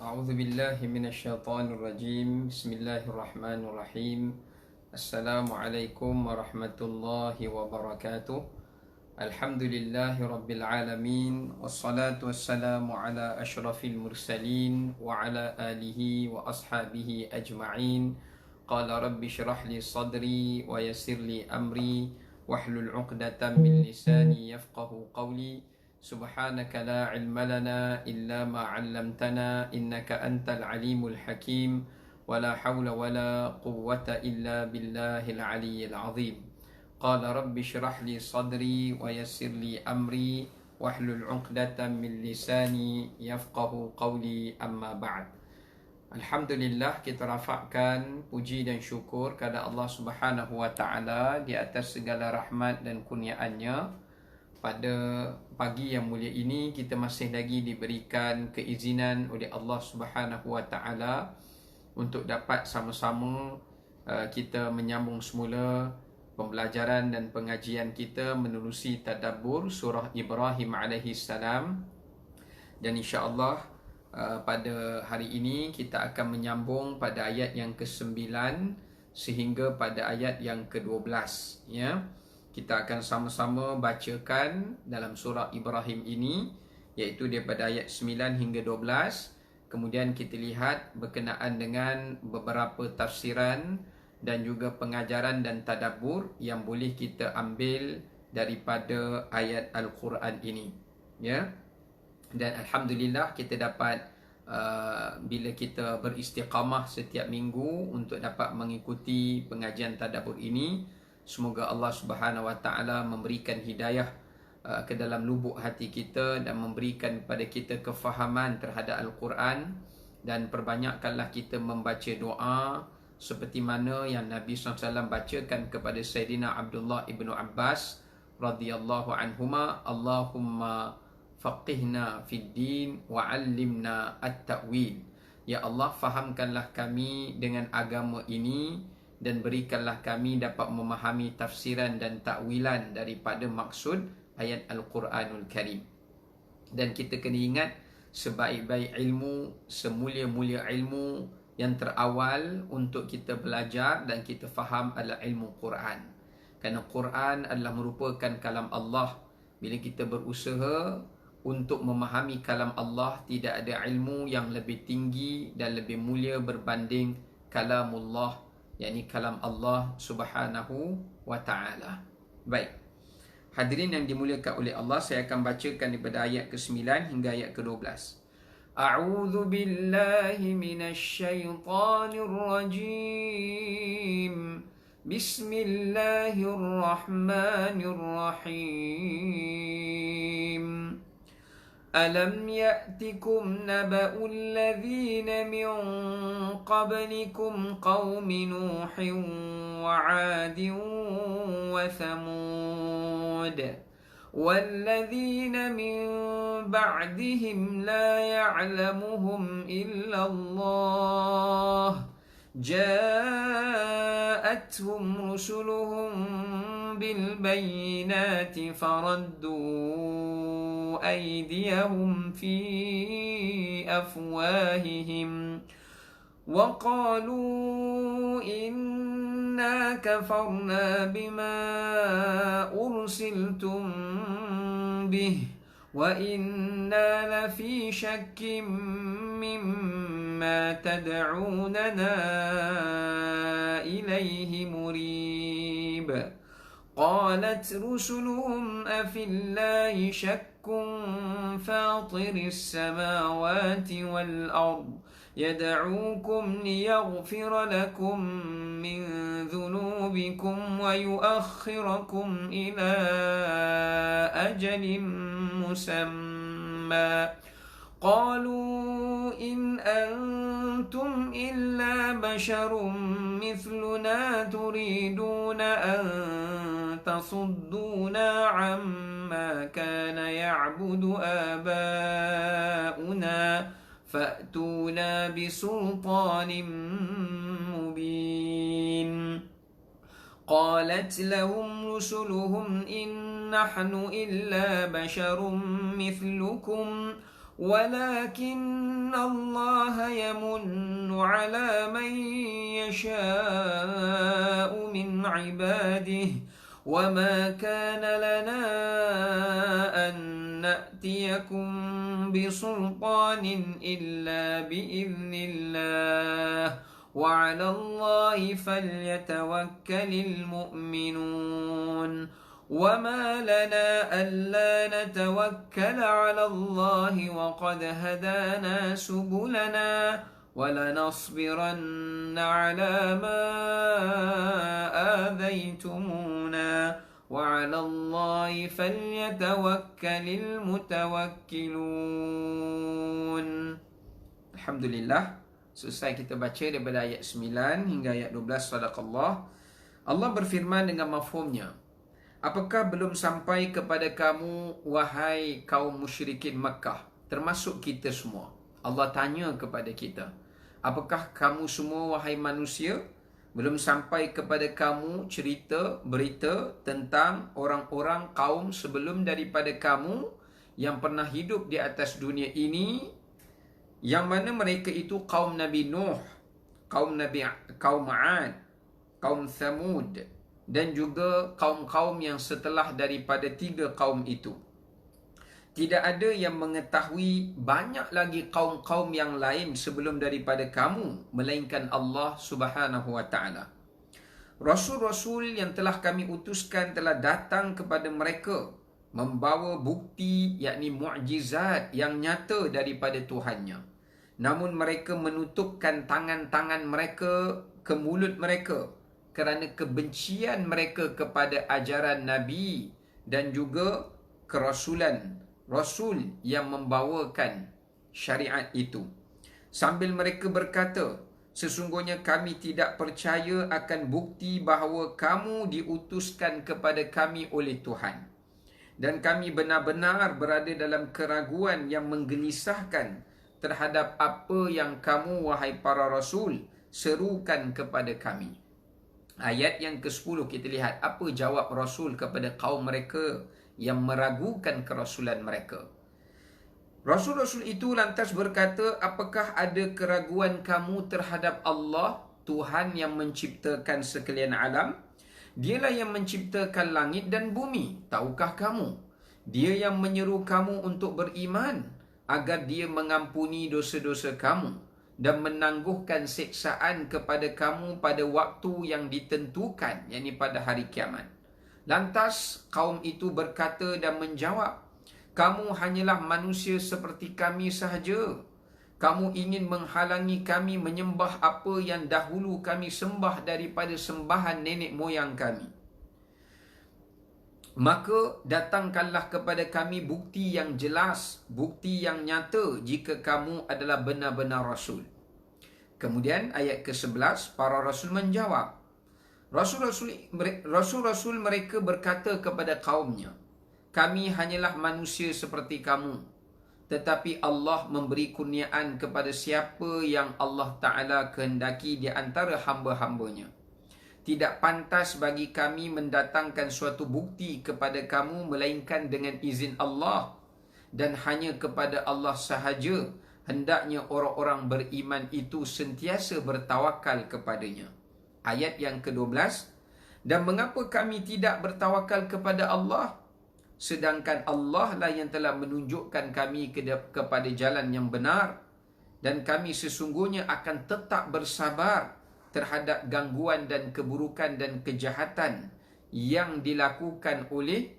أعوذ بالله من الشيطان الرجيم. بسم الله الرحمن الرحيم. السلام عليكم ورحمة الله وبركاته. الحمد لله رب العالمين، والصلاة والسلام على أشرف المرسلين وعلى آله وأصحابه أجمعين. قال رب اشرح لي صدري ويسر لي أمري واحلل عقدة من لساني يفقه قولي. سبحانك لا علم لنا إلا ما علمتنا إنك أنت العليم الحكيم، ولا حول ولا قوة إلا بالله العلي العظيم. قال رب اشرح لي صدري ويسر لي أمري واحلل عقدة من لساني يفقه قولي. أما بعد. Alhamdulillah, kita rafakkan puji dan syukur kepada Allah Subhanahu wa taala di atas segala rahmat dan kurniaannya. Pada pagi yang mulia ini, kita masih lagi diberikan keizinan oleh Allah Subhanahu wa taala untuk dapat sama-sama kita menyambung semula pembelajaran dan pengajian kita menerusi tadabbur surah Ibrahim alaihi salam. Dan insya-Allah pada hari ini kita akan menyambung pada ayat yang ke-9 sehingga pada ayat yang ke-12, ya. Kita akan sama-sama bacakan dalam surah Ibrahim ini, iaitu daripada ayat 9 hingga 12. Kemudian kita lihat berkenaan dengan beberapa tafsiran dan juga pengajaran dan tadabbur yang boleh kita ambil daripada ayat Al-Quran ini, ya. Dan Alhamdulillah kita dapat bila kita beristiqamah setiap minggu untuk dapat mengikuti pengajian tadabbur ini, semoga Allah Subhanahu wa taala memberikan hidayah ke dalam lubuk hati kita dan memberikan kepada kita kefahaman terhadap Al-Quran. Dan perbanyakkanlah kita membaca doa seperti mana yang Nabi SAW bacakan kepada Sayyidina Abdullah ibnu Abbas radhiyallahu anhuma, Allahumma faqihna fid din wa 'allimna at-ta'wil. Ya Allah, fahamkanlah kami dengan agama ini dan berikanlah kami dapat memahami tafsiran dan takwilan daripada maksud ayat Al-Quranul Karim. Dan kita kena ingat, sebaik-baik ilmu, semulia-mulia ilmu yang terawal untuk kita belajar dan kita faham adalah ilmu Quran. Kerana Quran adalah merupakan kalam Allah. Bila kita berusaha untuk memahami kalam Allah, tidak ada ilmu yang lebih tinggi dan lebih mulia berbanding kalamullah, yakni kalam Allah Subhanahu wa taala. Baik. Hadirin yang dimuliakan oleh Allah, saya akan bacakan daripada ayat ke-9 hingga ayat ke-12. A'udzu billahi minasy syaithanir rajim. Bismillahirrahmanirrahim. ألم يأتكم نبأ الذين من قبلكم قوم نوح وعاد وثمود والذين من بعدهم لا يعلمهم إلا الله جاءتهم رسلهم بالبينات فردوا أيديهم في أفواههم وقالوا إنا كفرنا بما أرسلتم به وإنا لفي شك مما تدعوننا إليه مريب. قالت رسلهم أفي الله شك فاطر السماوات والأرض يدعوكم ليغفر لكم من ذنوبكم ويؤخركم إلى أجل مسمى قالوا إن أنتم إلا بشر مثلنا تريدون أن تصدونا عما كان يعبد آباؤنا فأتونا بسلطان مبين. قالت لهم رسلهم إن نحن إلا بشر مثلكم ولكن الله يمن على من يشاء من عباده وما كان لنا أن نأتيكم بسلطان إلا بإذن الله وعلى الله فليتوكل المؤمنون وما لنا ألا نتوكل على الله وقد هدانا سبلنا ولنصبرن على ما آذيتمونا وعلى الله فليتوكل المتوكلون. Alhamdulillah, selesai kita baca daripada ayat 9 hingga ayat 12. Sadaqallah. Allah berfirman dengan mafhumnya, apakah belum sampai kepada kamu, wahai kaum musyrikin Makkah, termasuk kita semua? Allah tanya kepada kita, apakah kamu semua, wahai manusia, belum sampai kepada kamu cerita, berita tentang orang-orang kaum sebelum daripada kamu yang pernah hidup di atas dunia ini, yang mana mereka itu kaum Nabi Nuh, kaum Ad, kaum Thamud, dan juga kaum-kaum yang setelah daripada 3 kaum itu. Tidak ada yang mengetahui banyak lagi kaum-kaum yang lain sebelum daripada kamu, melainkan Allah Subhanahu wa ta'ala. Rasul-rasul yang telah kami utuskan telah datang kepada mereka, membawa bukti, yakni mukjizat yang nyata daripada Tuhannya. Namun mereka menutupkan tangan-tangan mereka ke mulut mereka, kerana kebencian mereka kepada ajaran Nabi dan juga kerasulan Rasul yang membawakan syariat itu. Sambil mereka berkata, sesungguhnya kami tidak percaya akan bukti bahawa kamu diutuskan kepada kami oleh Tuhan. Dan kami benar-benar berada dalam keraguan yang menggelisahkan terhadap apa yang kamu, wahai para Rasul, serukan kepada kami. Ayat yang ke-10 kita lihat apa jawab Rasul kepada kaum mereka yang meragukan kerasulan mereka. Rasul-rasul itu lantas berkata, apakah ada keraguan kamu terhadap Allah, Tuhan yang menciptakan sekalian alam? Dialah yang menciptakan langit dan bumi. Tahukah kamu? Dia yang menyeru kamu untuk beriman agar dia mengampuni dosa-dosa kamu dan menangguhkan siksaan kepada kamu pada waktu yang ditentukan, yakni pada hari kiamat. Lantas kaum itu berkata dan menjawab, kamu hanyalah manusia seperti kami sahaja. Kamu ingin menghalangi kami menyembah apa yang dahulu kami sembah daripada sembahan nenek moyang kami. Maka datangkanlah kepada kami bukti yang jelas, bukti yang nyata jika kamu adalah benar-benar Rasul. Kemudian ayat ke-11, para Rasul menjawab. Rasul-Rasul mereka berkata kepada kaumnya, kami hanyalah manusia seperti kamu. Tetapi Allah memberi kurniaan kepada siapa yang Allah Ta'ala kehendaki di antara hamba-hambanya. Tidak pantas bagi kami mendatangkan suatu bukti kepada kamu melainkan dengan izin Allah, dan hanya kepada Allah sahaja hendaknya orang-orang beriman itu sentiasa bertawakal kepadanya. Ayat yang ke-12, dan mengapa kami tidak bertawakal kepada Allah, sedangkan Allah lah yang telah menunjukkan kami kepada jalan yang benar, dan kami sesungguhnya akan tetap bersabar terhadap gangguan dan keburukan dan kejahatan yang dilakukan oleh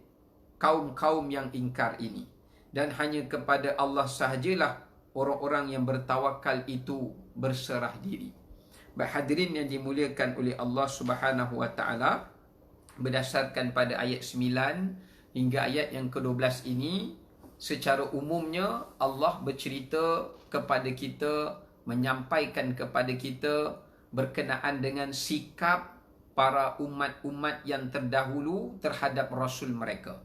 kaum-kaum yang ingkar ini. Dan hanya kepada Allah sahajalah orang-orang yang bertawakal itu berserah diri. Baik hadirin yang dimuliakan oleh Allah Subhanahu wa ta'ala, berdasarkan pada ayat 9 hingga ayat yang ke-12 ini, secara umumnya Allah bercerita kepada kita, menyampaikan kepada kita berkenaan dengan sikap para umat-umat yang terdahulu terhadap Rasul mereka.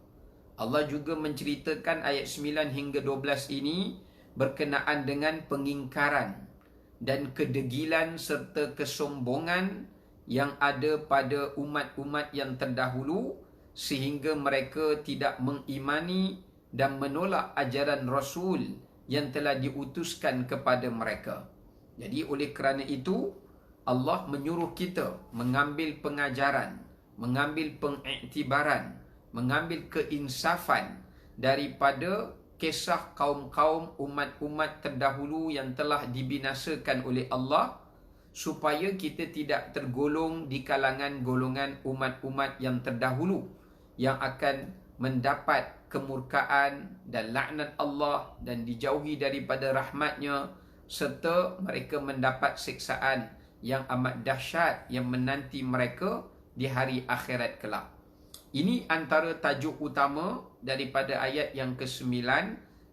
Allah juga menceritakan ayat 9 hingga 12 ini berkenaan dengan pengingkaran dan kedegilan serta kesombongan yang ada pada umat-umat yang terdahulu, sehingga mereka tidak mengimani dan menolak ajaran Rasul yang telah diutuskan kepada mereka. Jadi oleh kerana itu, Allah menyuruh kita mengambil pengajaran, mengambil pengiktibaran, mengambil keinsafan daripada kisah kaum-kaum umat-umat terdahulu yang telah dibinasakan oleh Allah, supaya kita tidak tergolong di kalangan golongan umat-umat yang terdahulu yang akan mendapat kemurkaan dan laknat Allah dan dijauhi daripada rahmatnya, serta mereka mendapat siksaan yang amat dahsyat yang menanti mereka di hari akhirat kelak. Ini antara tajuk utama daripada ayat yang ke-9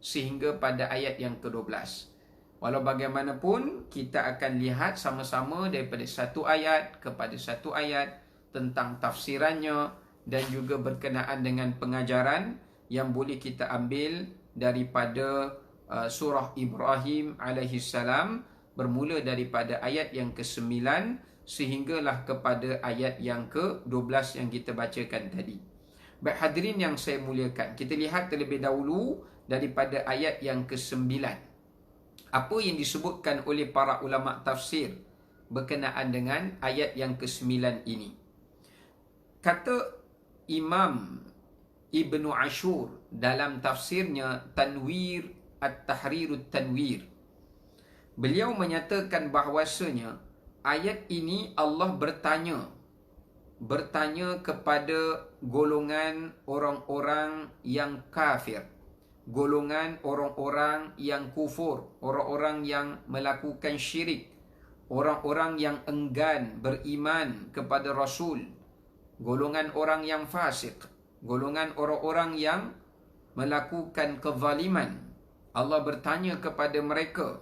sehingga pada ayat yang ke-12. Walau bagaimanapun, kita akan lihat sama-sama daripada satu ayat kepada satu ayat tentang tafsirannya dan juga berkenaan dengan pengajaran yang boleh kita ambil daripada surah Ibrahim alaihissalam, bermula daripada ayat yang ke-9 sehinggalah kepada ayat yang ke-12 yang kita bacakan tadi. Baik hadirin yang saya muliakan, kita lihat terlebih dahulu daripada ayat yang ke-9. Apa yang disebutkan oleh para ulama tafsir berkenaan dengan ayat yang ke-9 ini. Kata Imam Ibnu Ashur dalam tafsirnya Tanwir At-Tahrirut Tanwir, beliau menyatakan bahawasanya ayat ini Allah bertanya kepada golongan orang-orang yang kafir, golongan orang-orang yang kufur, orang-orang yang melakukan syirik, orang-orang yang enggan beriman kepada Rasul, golongan orang yang fasik, golongan orang-orang yang melakukan kezaliman. Allah bertanya kepada mereka,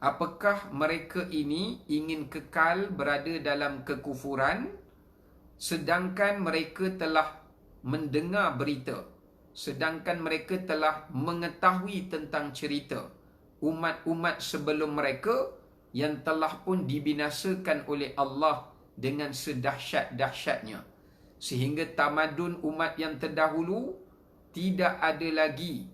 apakah mereka ini ingin kekal berada dalam kekufuran, sedangkan mereka telah mendengar berita, sedangkan mereka telah mengetahui tentang cerita umat-umat sebelum mereka yang telah pun dibinasakan oleh Allah dengan sedahsyat-dahsyatnya, sehingga tamadun umat yang terdahulu tidak ada lagi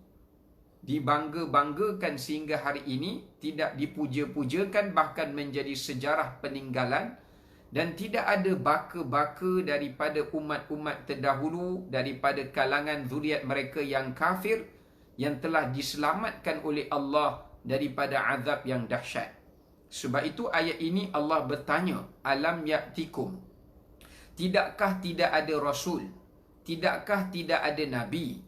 dibangga-banggakan sehingga hari ini, tidak dipuja-pujakan, bahkan menjadi sejarah peninggalan, dan tidak ada baka-baka daripada umat-umat terdahulu daripada kalangan zuriat mereka yang kafir yang telah diselamatkan oleh Allah daripada azab yang dahsyat. Sebab itu ayat ini Allah bertanya, alam ya'tikum, tidakkah tidak ada rasul, tidakkah tidak ada nabi,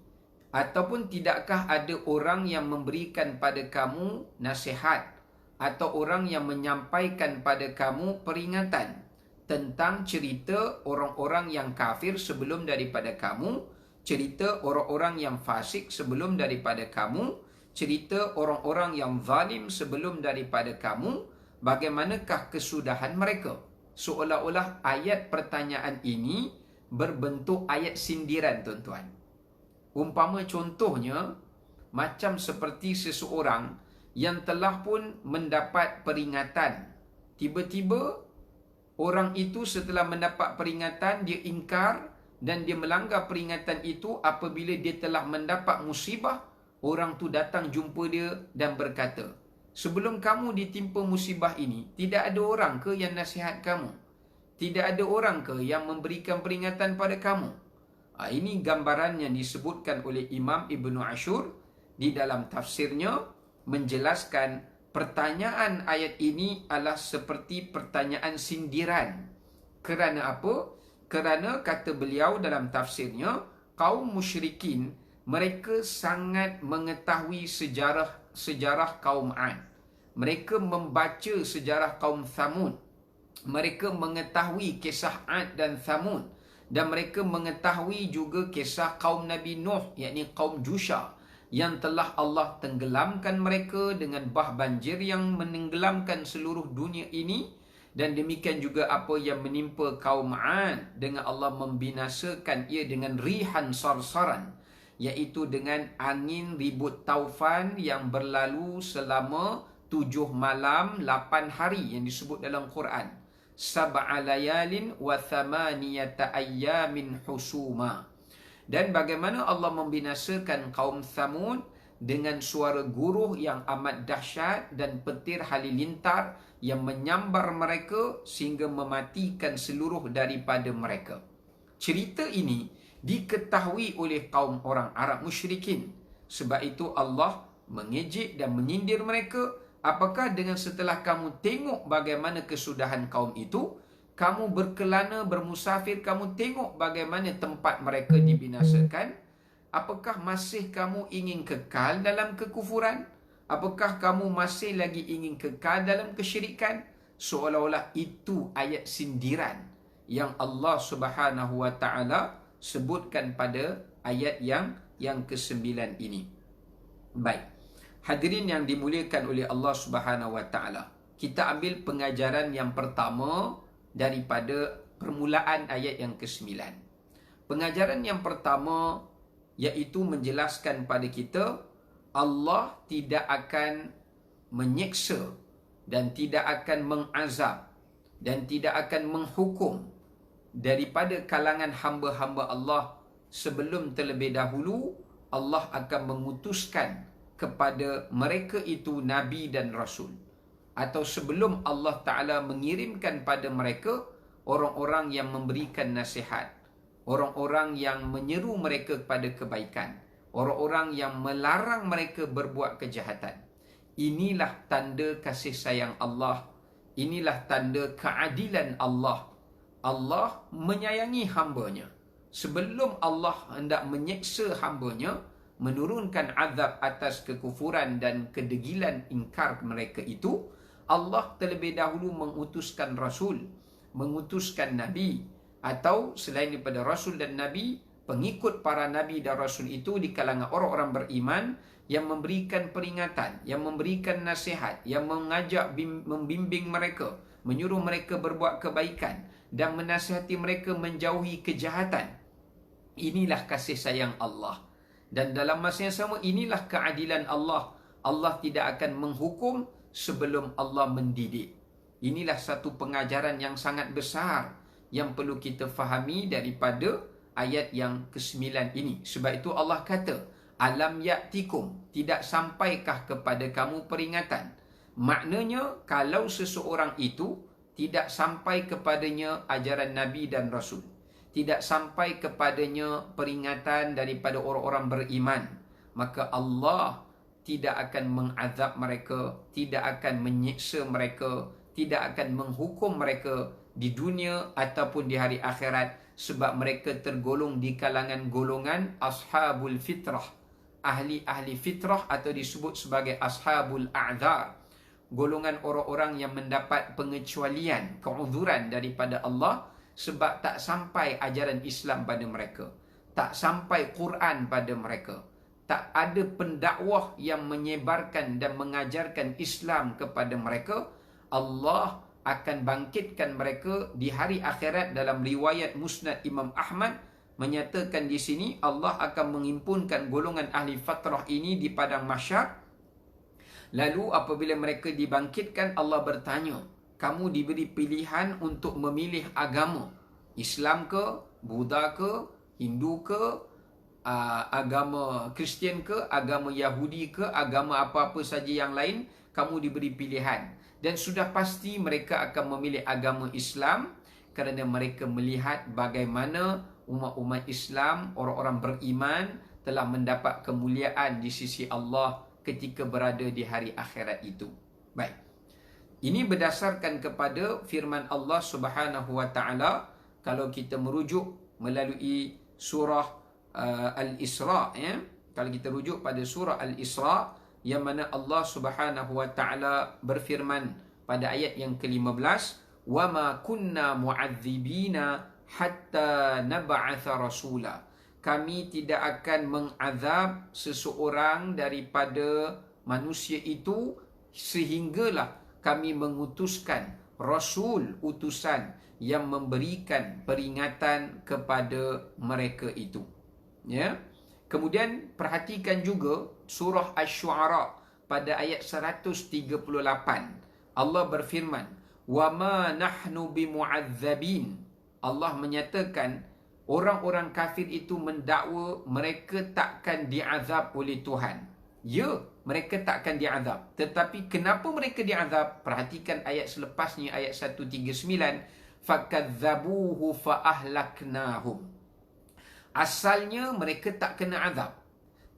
ataupun tidakkah ada orang yang memberikan pada kamu nasihat, atau orang yang menyampaikan pada kamu peringatan tentang cerita orang-orang yang kafir sebelum daripada kamu, cerita orang-orang yang fasik sebelum daripada kamu, cerita orang-orang yang zalim sebelum daripada kamu, bagaimanakah kesudahan mereka? Seolah-olah ayat pertanyaan ini berbentuk ayat sindiran, tuan-tuan. Umpama contohnya, macam seperti seseorang yang telah pun mendapat peringatan. Tiba-tiba, orang itu setelah mendapat peringatan, dia ingkar dan dia melanggar peringatan itu. Apabila dia telah mendapat musibah, orang tu datang jumpa dia dan berkata, sebelum kamu ditimpa musibah ini, tidak ada orang ke yang nasihat kamu? Tidak ada orang ke yang memberikan peringatan pada kamu? Ini gambaran yang disebutkan oleh Imam Ibnu Ashur di dalam tafsirnya, menjelaskan pertanyaan ayat ini adalah seperti pertanyaan sindiran. Kerana apa? Kerana kata beliau dalam tafsirnya, kaum musyrikin mereka sangat mengetahui sejarah kaum Ad. Mereka membaca sejarah kaum Thamud. Mereka mengetahui kisah Ad dan Thamud. Dan mereka mengetahui juga kisah kaum Nabi Nuh, yakni kaum Jusha, yang telah Allah tenggelamkan mereka dengan bah banjir yang menenggelamkan seluruh dunia ini. Dan demikian juga apa yang menimpa kaum Ad, dengan Allah membinasakan ia dengan rihan sarsaran, iaitu dengan angin ribut taufan yang berlalu selama 7 malam 8 hari yang disebut dalam Quran. Sab'a layalin wa thamaniyata ayyamin husuma. Dan bagaimana Allah membinasakan kaum Thamud dengan suara guruh yang amat dahsyat dan petir halilintar yang menyambar mereka sehingga mematikan seluruh daripada mereka. Cerita ini diketahui oleh kaum orang Arab musyrikin. Sebab itu Allah mengejek dan menyindir mereka. Apakah dengan setelah kamu tengok bagaimana kesudahan kaum itu, kamu berkelana, bermusafir, kamu tengok bagaimana tempat mereka dibinasakan, apakah masih kamu ingin kekal dalam kekufuran? Apakah kamu masih lagi ingin kekal dalam kesyirikan? Seolah-olah itu ayat sindiran yang Allah Subhanahu wa taala sebutkan pada ayat yang ke-9 ini. Baik. Hadirin yang dimuliakan oleh Allah Subhanahu wa taala. Kita ambil pengajaran yang pertama daripada permulaan ayat yang ke-9. Pengajaran yang pertama iaitu menjelaskan pada kita Allah tidak akan menyeksa dan tidak akan mengazab dan tidak akan menghukum daripada kalangan hamba-hamba Allah sebelum terlebih dahulu Allah akan mengutuskan kepada mereka itu Nabi dan Rasul, atau sebelum Allah Ta'ala mengirimkan pada mereka orang-orang yang memberikan nasihat, orang-orang yang menyeru mereka kepada kebaikan, orang-orang yang melarang mereka berbuat kejahatan. Inilah tanda kasih sayang Allah, inilah tanda keadilan Allah. Allah menyayangi hambanya. Sebelum Allah hendak menyeksa hambanya, menurunkan azab atas kekufuran dan kedegilan ingkar mereka itu, Allah terlebih dahulu mengutuskan Rasul, mengutuskan Nabi, atau selain daripada Rasul dan Nabi, pengikut para Nabi dan Rasul itu di kalangan orang-orang beriman yang memberikan peringatan, yang memberikan nasihat, yang mengajak, membimbing mereka, menyuruh mereka berbuat kebaikan dan menasihati mereka menjauhi kejahatan. Inilah kasih sayang Allah. Dan dalam masa yang sama, inilah keadilan Allah. Allah tidak akan menghukum sebelum Allah mendidik. Inilah satu pengajaran yang sangat besar yang perlu kita fahami daripada ayat yang ke-9 ini. Sebab itu Allah kata, alam ya'tikum, tidak sampaikah kepada kamu peringatan? Maknanya, kalau seseorang itu tidak sampai kepadanya ajaran Nabi dan Rasul, tidak sampai kepadanya peringatan daripada orang-orang beriman, maka Allah tidak akan mengazab mereka, tidak akan menyiksa mereka, tidak akan menghukum mereka di dunia ataupun di hari akhirat, sebab mereka tergolong di kalangan golongan ashabul fitrah, ahli-ahli fitrah, atau disebut sebagai ashabul a'dzar, golongan orang-orang yang mendapat pengecualian, keuzuran daripada Allah, sebab tak sampai ajaran Islam pada mereka, tak sampai Quran pada mereka, tak ada pendakwah yang menyebarkan dan mengajarkan Islam kepada mereka. Allah akan bangkitkan mereka di hari akhirat. Dalam riwayat Musnad Imam Ahmad menyatakan di sini, Allah akan menghimpunkan golongan ahli fatrah ini di padang mahsyar. Lalu apabila mereka dibangkitkan, Allah bertanya, kamu diberi pilihan untuk memilih agama, Islam ke, Buddha ke, Hindu ke, agama Kristian ke, agama Yahudi ke, agama apa-apa saja yang lain, kamu diberi pilihan. Dan sudah pasti mereka akan memilih agama Islam kerana mereka melihat bagaimana umat-umat Islam, orang-orang beriman telah mendapat kemuliaan di sisi Allah ketika berada di hari akhirat itu. Baik. Ini berdasarkan kepada firman Allah Subhanahu wa taala kalau kita merujuk melalui surah Al-Isra, ya. Kalau kita rujuk pada surah Al-Isra, yang mana Allah Subhanahu wa taala berfirman pada ayat yang ke-15, "Wa ma kunna mu'adzibina hatta nab'atha rasula." Kami tidak akan mengazab seseorang daripada manusia itu sehinggalah kami mengutuskan Rasul, utusan yang memberikan peringatan kepada mereka itu. Ya. Kemudian perhatikan juga surah Asy-Syu'ara pada ayat 138. Allah berfirman, "Wa ma nahnu bimu'adzabin." Allah menyatakan orang-orang kafir itu mendakwa mereka takkan diazab oleh Tuhan. Ya, mereka tak akan diazab. Tetapi kenapa mereka diazab? Perhatikan ayat selepasnya, ayat 139. Fakadzabuhu faahlaknahum. Asalnya mereka tak kena azab.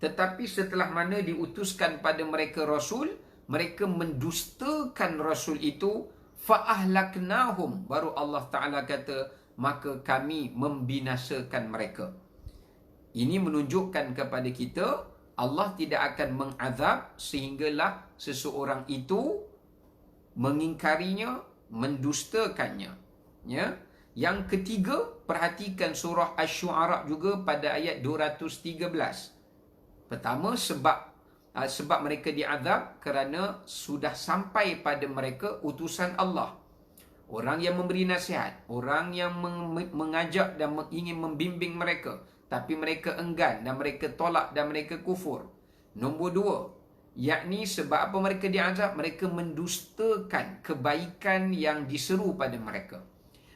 Tetapi setelah mana diutuskan pada mereka Rasul, mereka mendustakan Rasul itu, faahlaknahum. Baru Allah Ta'ala kata, maka kami membinasakan mereka. Ini menunjukkan kepada kita, Allah tidak akan mengazab sehinggalah seseorang itu mengingkarinya, mendustakannya. Ya. Yang ketiga, perhatikan surah Asy-Syu'ara juga pada ayat 213. Pertama, sebab mereka diazab kerana sudah sampai pada mereka utusan Allah. Orang yang memberi nasihat, orang yang mengajak dan ingin membimbing mereka, tapi mereka enggan dan mereka tolak dan mereka kufur. Nombor dua, yakni sebab apa mereka diazab? Mereka mendustakan kebaikan yang diseru pada mereka,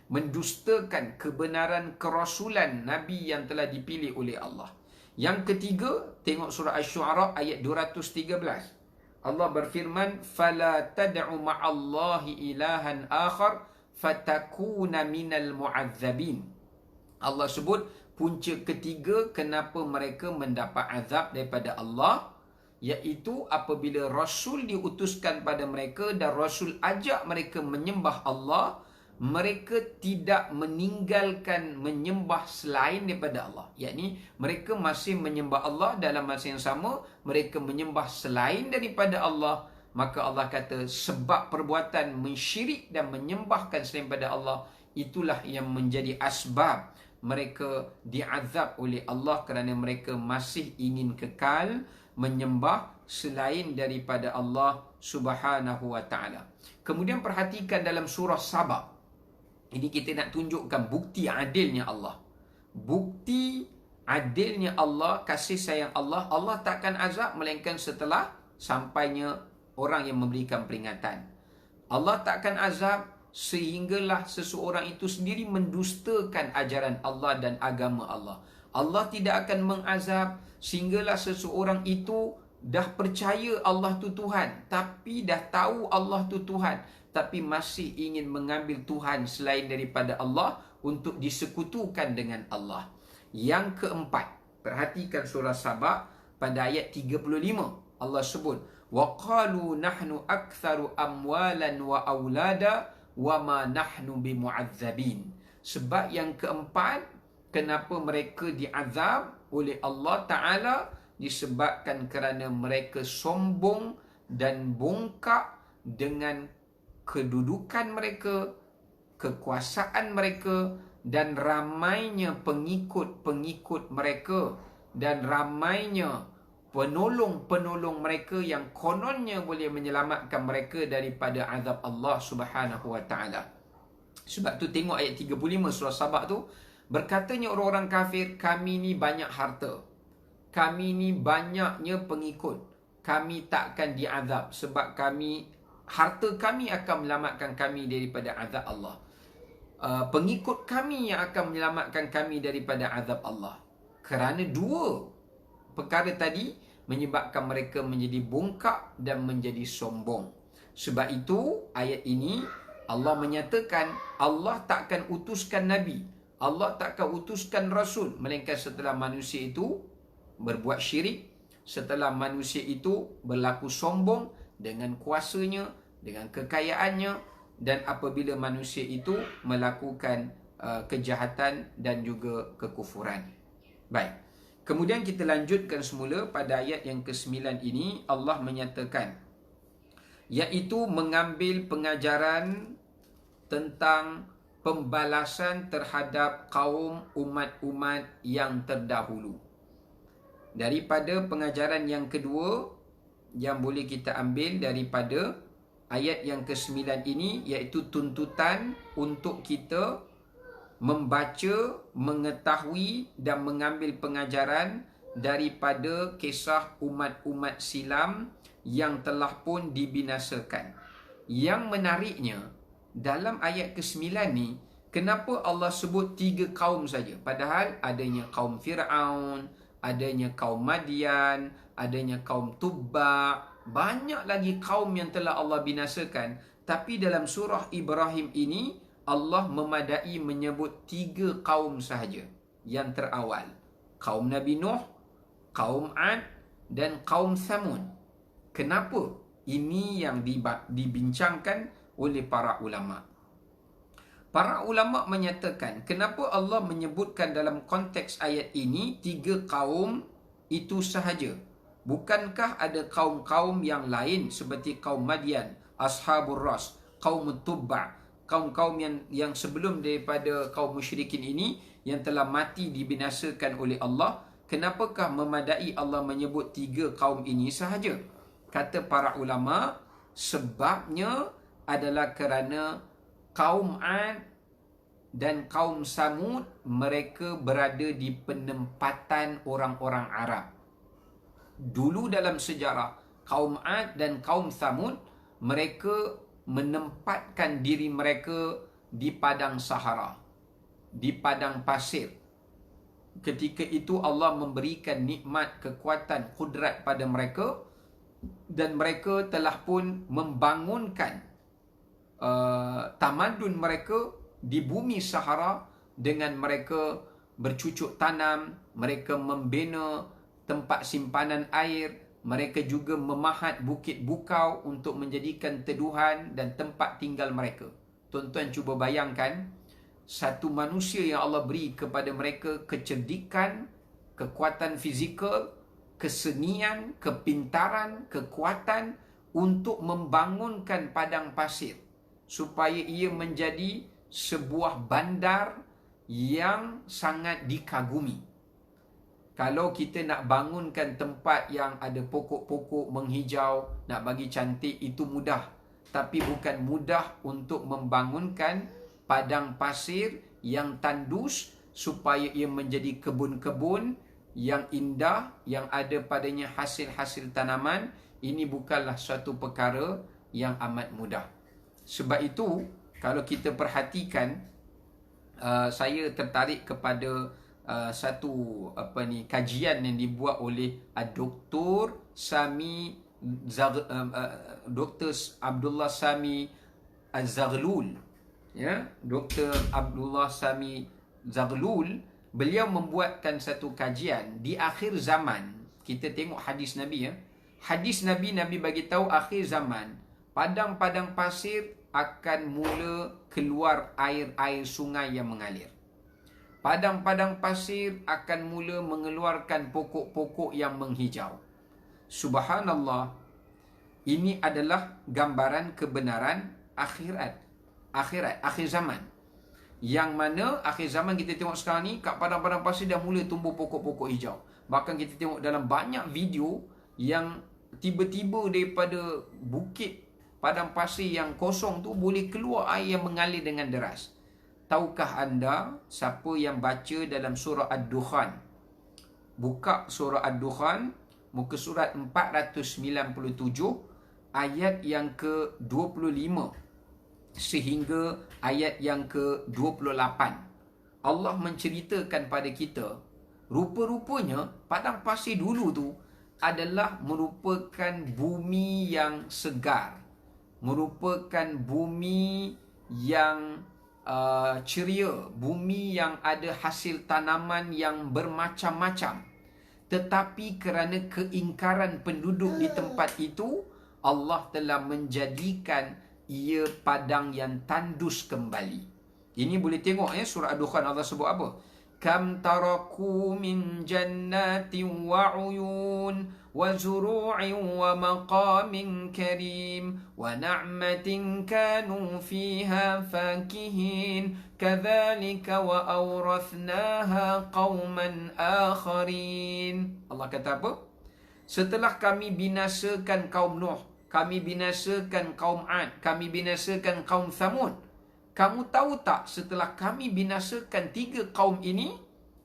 mendustakan kebenaran kerasulan Nabi yang telah dipilih oleh Allah. Yang ketiga, tengok surah Asy-Syu'ara ayat 213. Allah berfirman, "Fala tad'u ma'allahi ilahan akhar fatakuna minal mu'adzabin." Allah sebut punca ketiga kenapa mereka mendapat azab daripada Allah, iaitu apabila Rasul diutuskan pada mereka dan Rasul ajak mereka menyembah Allah, mereka tidak meninggalkan menyembah selain daripada Allah. Yakni mereka masih menyembah Allah, dalam masa yang sama mereka menyembah selain daripada Allah. Maka Allah kata sebab perbuatan mensyirik dan menyembahkan selain daripada Allah, itulah yang menjadi asbab mereka diazab oleh Allah, kerana mereka masih ingin kekal menyembah selain daripada Allah Subhanahu wa ta'ala. Kemudian perhatikan dalam surah Saba. Ini kita nak tunjukkan bukti adilnya Allah. Bukti adilnya Allah, kasih sayang Allah. Allah takkan azab melainkan setelah sampainya orang yang memberikan peringatan. Allah takkan azab sehinggalah seseorang itu sendiri mendustakan ajaran Allah dan agama Allah. Allah tidak akan mengazab sehinggalah seseorang itu dah percaya Allah tu Tuhan, tapi dah tahu Allah tu Tuhan, tapi masih ingin mengambil Tuhan selain daripada Allah untuk disekutukan dengan Allah. Yang keempat, perhatikan surah Saba pada ayat 35. Allah sebut, وَقَالُوا نَحْنُ أَكْثَرُ أَمْوَالًا وَأَوْلَادًا وَمَا نَحْنُ بِمُعَذَّبِينَ. Sebab yang keempat, kenapa mereka diazab oleh Allah Ta'ala, disebabkan kerana mereka sombong dan bongkak dengan kedudukan mereka, kekuasaan mereka, dan ramainya pengikut-pengikut mereka, dan ramainya penolong-penolong mereka yang kononnya boleh menyelamatkan mereka daripada azab Allah Subhanahu wa ta'ala. Sebab tu tengok ayat 35 surah Sabah tu, berkatanya orang-orang kafir, kami ni banyak harta, kami ni banyaknya pengikut, kami takkan diazab sebab harta kami akan menyelamatkan kami daripada azab Allah. Pengikut kami yang akan menyelamatkan kami daripada azab Allah. Kerana dua perkara tadi menyebabkan mereka menjadi bongkak dan menjadi sombong. Sebab itu ayat ini Allah menyatakan Allah takkan utuskan Nabi, Allah takkan utuskan Rasul, melainkan setelah manusia itu berbuat syirik, setelah manusia itu berlaku sombong dengan kuasanya, dengan kekayaannya, dan apabila manusia itu melakukan kejahatan dan juga kekufuran. Baik, kemudian kita lanjutkan semula pada ayat yang ke-9 ini. Allah menyatakan, iaitu mengambil pengajaran tentang pembalasan terhadap kaum umat-umat yang terdahulu. Daripada pengajaran yang kedua yang boleh kita ambil daripada ayat yang ke-9 ini, iaitu tuntutan untuk kita membaca, mengetahui dan mengambil pengajaran daripada kisah umat-umat silam yang telah pun dibinasakan. Yang menariknya, dalam ayat ke-9 ni, kenapa Allah sebut 3 kaum saja? Padahal adanya kaum Fir'aun, adanya kaum Madian, adanya kaum Tubba, banyak lagi kaum yang telah Allah binasakan. Tapi dalam surah Ibrahim ini, Allah memadai menyebut 3 kaum sahaja yang terawal. Kaum Nabi Nuh, kaum Ad, dan kaum Thamud. Kenapa? Ini yang dibincangkan oleh para ulama. Para ulama menyatakan, kenapa Allah menyebutkan dalam konteks ayat ini 3 kaum itu sahaja? Bukankah ada kaum-kaum yang lain seperti kaum Madian, Ashabur Ras, kaum Tubba, kaum-kaum yang sebelum daripada kaum musyrikin ini yang telah mati dibinasakan oleh Allah? Kenapakah memadai Allah menyebut 3 kaum ini sahaja? Kata para ulama, sebabnya adalah kerana kaum Ad dan kaum Samud mereka berada di penempatan orang-orang Arab. Dulu dalam sejarah, kaum Ad dan kaum Samud mereka menempatkan diri mereka di padang Sahara, di padang pasir. Ketika itu Allah memberikan nikmat, kekuatan, kudrat pada mereka, dan mereka telah pun membangunkan tamadun mereka di bumi Sahara dengan mereka bercucuk tanam, mereka membina tempat simpanan air, mereka juga memahat bukit bukau untuk menjadikan teduhan dan tempat tinggal mereka. Tuan-tuan cuba bayangkan, satu manusia yang Allah beri kepada mereka kecerdikan, kekuatan fizikal, kesenian, kepintaran, kekuatan untuk membangunkan padang pasir supaya ia menjadi sebuah bandar yang sangat dikagumi. Kalau kita nak bangunkan tempat yang ada pokok-pokok menghijau, nak bagi cantik, itu mudah. Tapi bukan mudah untuk membangunkan padang pasir yang tandus supaya ia menjadi kebun-kebun yang indah, yang ada padanya hasil-hasil tanaman. Ini bukanlah suatu perkara yang amat mudah. Sebab itu, kalau kita perhatikan, saya tertarik kepada satu kajian yang dibuat oleh Dr. Abdullah Sami Az-Zaghlul. Ya, Dr. Abdullah Sami Zaghlul, beliau membuatkan satu kajian di akhir zaman. Kita tengok hadis Nabi, ya. Hadis Nabi bagi tahu akhir zaman, padang-padang pasir akan mula keluar air-air sungai yang mengalir. Padang-padang pasir akan mula mengeluarkan pokok-pokok yang menghijau. Subhanallah, ini adalah gambaran kebenaran akhir zaman. Yang mana akhir zaman kita tengok sekarang ni, kat padang-padang pasir dah mula tumbuh pokok-pokok hijau. Bahkan kita tengok dalam banyak video yang tiba-tiba daripada bukit padang pasir yang kosong tu boleh keluar air yang mengalir dengan deras. Tahukah anda siapa yang baca dalam surah Ad-Dukhan? Buka surah Ad-Dukhan, muka surat 497, ayat yang ke-25 sehingga ayat yang ke-28. Allah menceritakan pada kita, rupa-rupanya padang pasir dulu tu adalah merupakan bumi yang segar, merupakan bumi yang ceria, bumi yang ada hasil tanaman yang bermacam-macam. Tetapi kerana keingkaran penduduk di tempat itu, Allah telah menjadikan ia padang yang tandus kembali. Ini boleh tengok, surah Ad-Dukhan Allah sebut apa? Kam taraku min jannatin wa uyun wa zuru'in wa maqamin karim wa na'matin kanu fiha fakihin kadzalika wa awrathnaha qauman akharin. Allah kata apa? Setelah kami binasakan kaum Nuh, kami binasakan kaum Ad, kami binasakan kaum Thamud, kamu tahu tak setelah kami binasakan 3 kaum ini,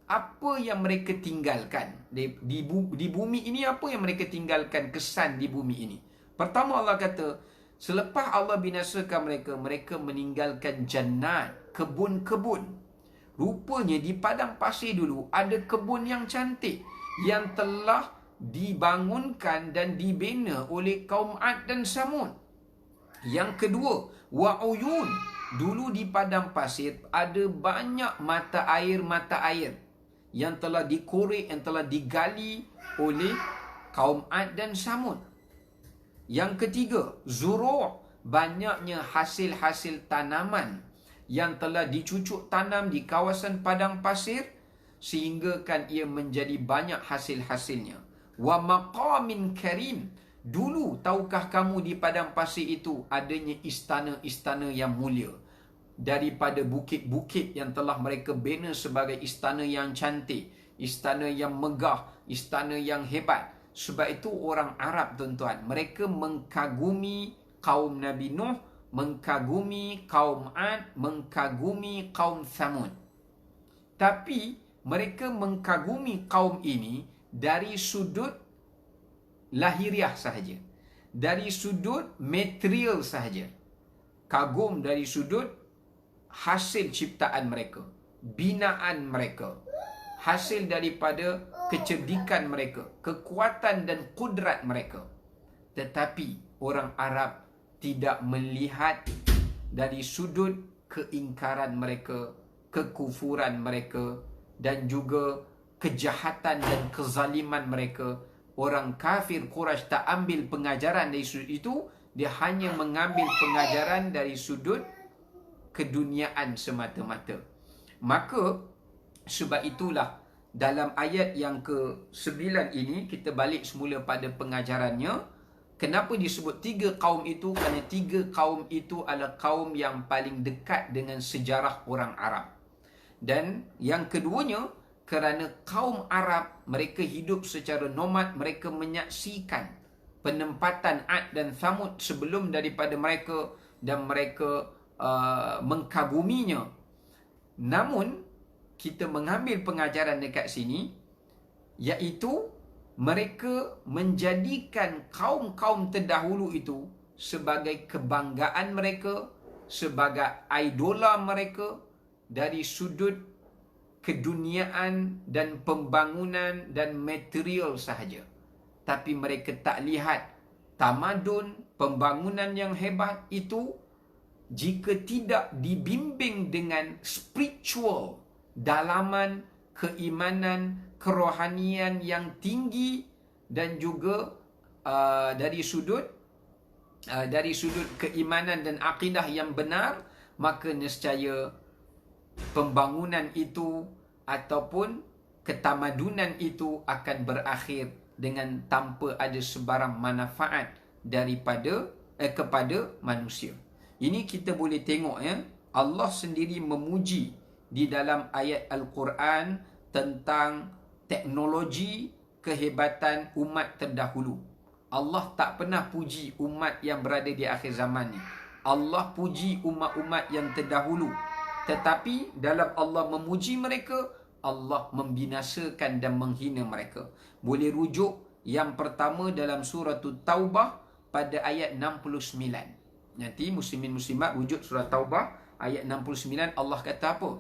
apa yang mereka tinggalkan di bumi ini? Apa yang mereka tinggalkan kesan di bumi ini? Pertama, Allah kata, selepas Allah binasakan mereka, mereka meninggalkan jannat, kebun-kebun. Rupanya di padang pasir dulu ada kebun yang cantik yang telah dibangunkan dan dibina oleh kaum Ad dan Samud. Yang kedua, wa uyun, dulu di padang pasir ada banyak mata air yang telah dikorek, yang telah digali oleh kaum Ad dan Samud. Yang ketiga, zuru', banyaknya hasil-hasil tanaman yang telah dicucuk tanam di kawasan padang pasir sehingga kan ia menjadi banyak hasil-hasilnya. Wa maqamin karim, dulu tahukah kamu di padang pasir itu adanya istana-istana yang mulia, daripada bukit-bukit yang telah mereka bina sebagai istana yang cantik, istana yang megah, istana yang hebat. Sebab itu orang Arab, tuan-tuan, mereka mengkagumi kaum Nabi Nuh, mengkagumi kaum Ad, mengkagumi kaum Thamud. Tapi mereka mengkagumi kaum ini dari sudut lahiriah sahaja, dari sudut material sahaja. Kagum dari sudut hasil ciptaan mereka, binaan mereka, hasil daripada kecerdikan mereka, kekuatan dan kudrat mereka. Tetapi orang Arab tidak melihat dari sudut keingkaran mereka, kekufuran mereka, dan juga kejahatan dan kezaliman mereka. Orang kafir Quraisy tak ambil pengajaran dari sudut itu, dia hanya mengambil pengajaran dari sudut keduniaan semata-mata. Maka sebab itulah dalam ayat yang ke-9 ini, kita balik semula pada pengajarannya. Kenapa disebut 3 kaum itu? Kerana 3 kaum itu adalah kaum yang paling dekat dengan sejarah orang Arab. Dan yang keduanya, kerana kaum Arab, mereka hidup secara nomad, mereka menyaksikan penempatan Ad dan Thamud sebelum daripada mereka, dan mereka mengkaguminya. Namun kita mengambil pengajaran dekat sini, iaitu mereka menjadikan kaum-kaum terdahulu itu sebagai kebanggaan mereka, sebagai idola mereka dari sudut keduniaan dan pembangunan dan material sahaja. Tapi mereka tak lihat tamadun, pembangunan yang hebat itu jika tidak dibimbing dengan spiritual, dalaman, keimanan, kerohanian yang tinggi, dan juga dari sudut keimanan dan akidah yang benar, maka nescaya pembangunan itu ataupun ketamadunan itu akan berakhir dengan tanpa ada sebarang manfaat daripada kepada manusia. Ini kita boleh tengok, ya, Allah sendiri memuji di dalam ayat Al-Quran tentang teknologi kehebatan umat terdahulu. Allah tak pernah puji umat yang berada di akhir zaman ni. Allah puji umat-umat yang terdahulu. Tetapi dalam Allah memuji mereka, Allah membinasakan dan menghina mereka. Boleh rujuk yang pertama dalam surah Taubah pada ayat 69. Nanti muslimin muslimat rujuk surah Taubah ayat 69. Allah kata apa?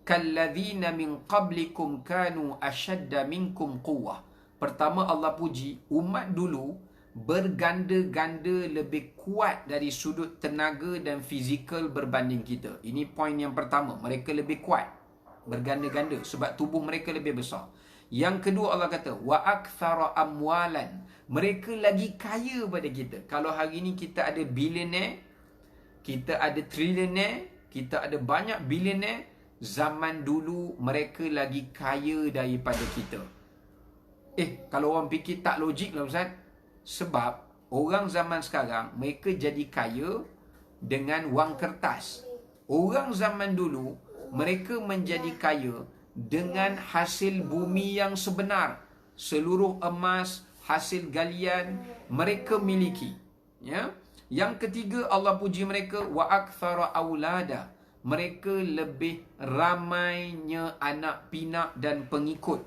Kalladzina min qablikum kanu ashadda minkum quwwah. Pertama Allah puji umat dulu berganda-ganda lebih kuat dari sudut tenaga dan fizikal berbanding kita. Ini poin yang pertama. Mereka lebih kuat, berganda-ganda sebab tubuh mereka lebih besar. Yang kedua Allah kata wa aktsara amwalan. Mereka lagi kaya pada kita. Kalau hari ini kita ada billionaire, kita ada trillionaire, kita ada banyak billionaire, zaman dulu mereka lagi kaya daripada kita. Kalau orang fikir tak logik lah Ustaz. Sebab orang zaman sekarang mereka jadi kaya dengan wang kertas. Orang zaman dulu mereka menjadi kaya dengan hasil bumi yang sebenar. Seluruh emas, hasil galian mereka miliki, ya. Yang ketiga Allah puji mereka wa aktsara aulada. Mereka lebih ramainya anak pinak dan pengikut.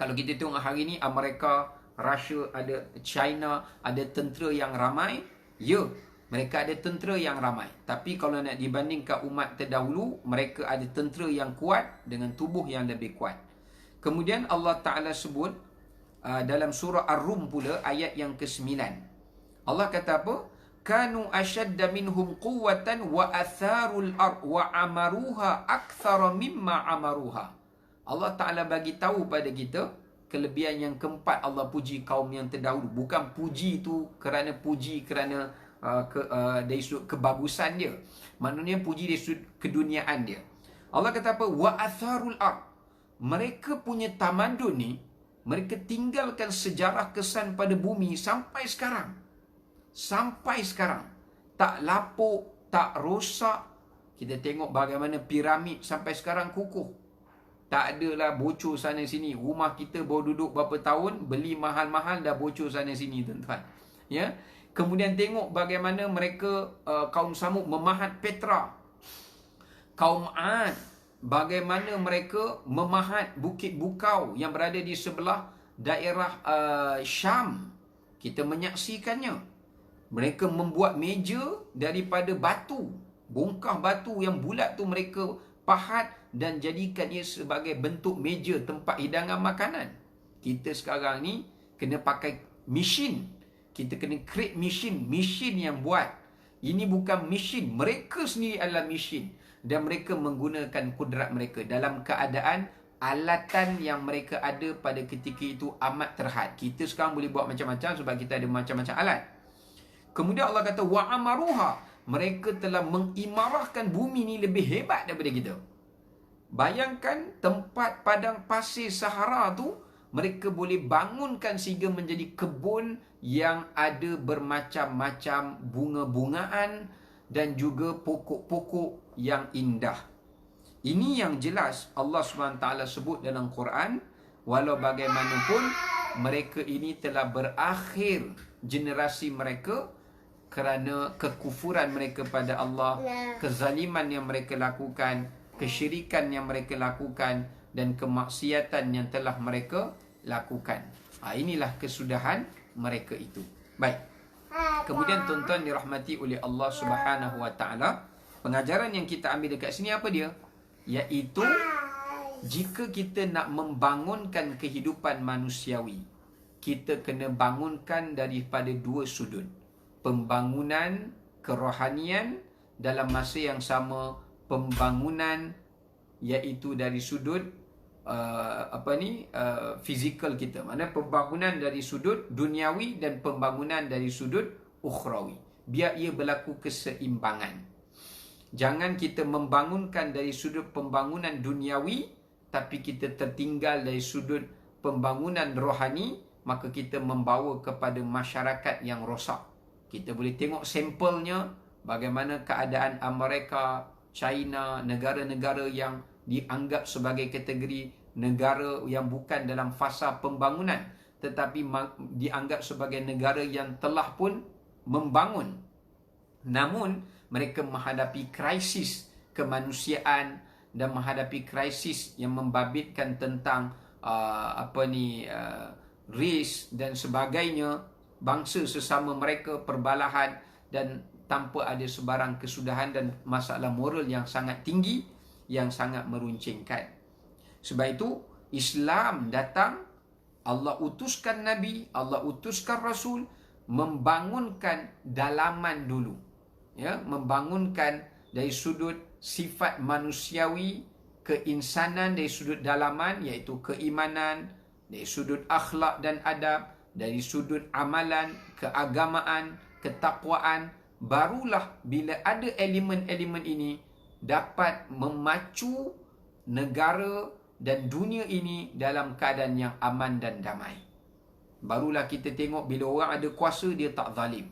Kalau kita tengok hari ni Amerika, Russia, ada China, ada tentera yang ramai. Ya, mereka ada tentera yang ramai. Tapi kalau nak dibandingkan umat terdahulu, mereka ada tentera yang kuat dengan tubuh yang lebih kuat. Kemudian Allah Ta'ala sebut dalam surah Ar-Rum pula ayat yang ke-9. Allah kata apa? Kanu ashadda minhum quwwatan wa atharul ard wa amaruha akthara mimma amaruha. Allah Ta'ala bagi tahu pada kita kelebihan yang keempat. Allah puji kaum yang terdahulu. Bukan puji tu kerana puji kerana dari sudut kebagusan dia. Maknanya puji dari sudut keduniaan dia. Allah kata apa? Wa atharul ard. Mereka punya tamadun ni, mereka tinggalkan sejarah kesan pada bumi sampai sekarang. Sampai sekarang. Tak lapuk, tak rosak. Kita tengok bagaimana piramid sampai sekarang kukuh. Tak adalah bocor sana sini. Rumah kita baru duduk berapa tahun, beli mahal-mahal dah bocor sana sini, tuan-tuan. Ya. Kemudian tengok bagaimana mereka kaum Samud memahat Petra. Kaum Ad, bagaimana mereka memahat Bukit Bukau yang berada di sebelah daerah Syam. Kita menyaksikannya. Mereka membuat meja daripada batu. Bongkah batu yang bulat tu mereka pahat dan jadikan ia sebagai bentuk meja tempat hidangan makanan. Kita sekarang ni kena pakai mesin. Kita kena create mesin. Mesin yang buat. Ini bukan mesin. Mereka sendiri adalah mesin. Dan mereka menggunakan kudrat mereka dalam keadaan alatan yang mereka ada pada ketika itu amat terhad. Kita sekarang boleh buat macam-macam sebab kita ada macam-macam alat. Kemudian Allah kata wa amaruha, mereka telah mengimarahkan bumi ni lebih hebat daripada kita. Bayangkan tempat padang pasir Sahara tu mereka boleh bangunkan sehingga menjadi kebun yang ada bermacam-macam bunga-bungaan dan juga pokok-pokok yang indah. Ini yang jelas Allah SWT sebut dalam Quran. Walau bagaimanapun mereka ini telah berakhir generasi mereka kerana kekufuran mereka pada Allah, kezaliman yang mereka lakukan, kesyirikan yang mereka lakukan dan kemaksiatan yang telah mereka lakukan. Inilah kesudahan mereka itu. Baik. Kemudian tuan-tuan dirahmati oleh Allah Subhanahu Wa Taala, pengajaran yang kita ambil dekat sini apa dia? Iaitu jika kita nak membangunkan kehidupan manusiawi, kita kena bangunkan daripada dua sudut. Pembangunan kerohanian, dalam masa yang sama pembangunan iaitu dari sudut fizikal kita. Maksudnya pembangunan dari sudut duniawi dan pembangunan dari sudut ukhrawi. Biar ia berlaku keseimbangan. Jangan kita membangunkan dari sudut pembangunan duniawi tapi kita tertinggal dari sudut pembangunan rohani, maka kita membawa kepada masyarakat yang rosak. Kita boleh tengok sampelnya bagaimana keadaan Amerika, China, negara-negara yang dianggap sebagai kategori negara yang bukan dalam fasa pembangunan tetapi dianggap sebagai negara yang telah pun membangun. Namun mereka menghadapi krisis kemanusiaan dan menghadapi krisis yang membabitkan tentang ras dan sebagainya. Bangsa sesama mereka perbalahan dan tanpa ada sebarang kesudahan dan masalah moral yang sangat tinggi, yang sangat meruncingkan. Sebab itu Islam datang, Allah utuskan Nabi, Allah utuskan Rasul membangunkan dalaman dulu. Ya, membangunkan dari sudut sifat manusiawi, keinsanan dari sudut dalaman iaitu keimanan, dari sudut akhlak dan adab, dari sudut amalan, keagamaan, ketakwaan. Barulah bila ada elemen-elemen ini dapat memacu negara dan dunia ini dalam keadaan yang aman dan damai. Barulah kita tengok bila orang ada kuasa dia tak zalim.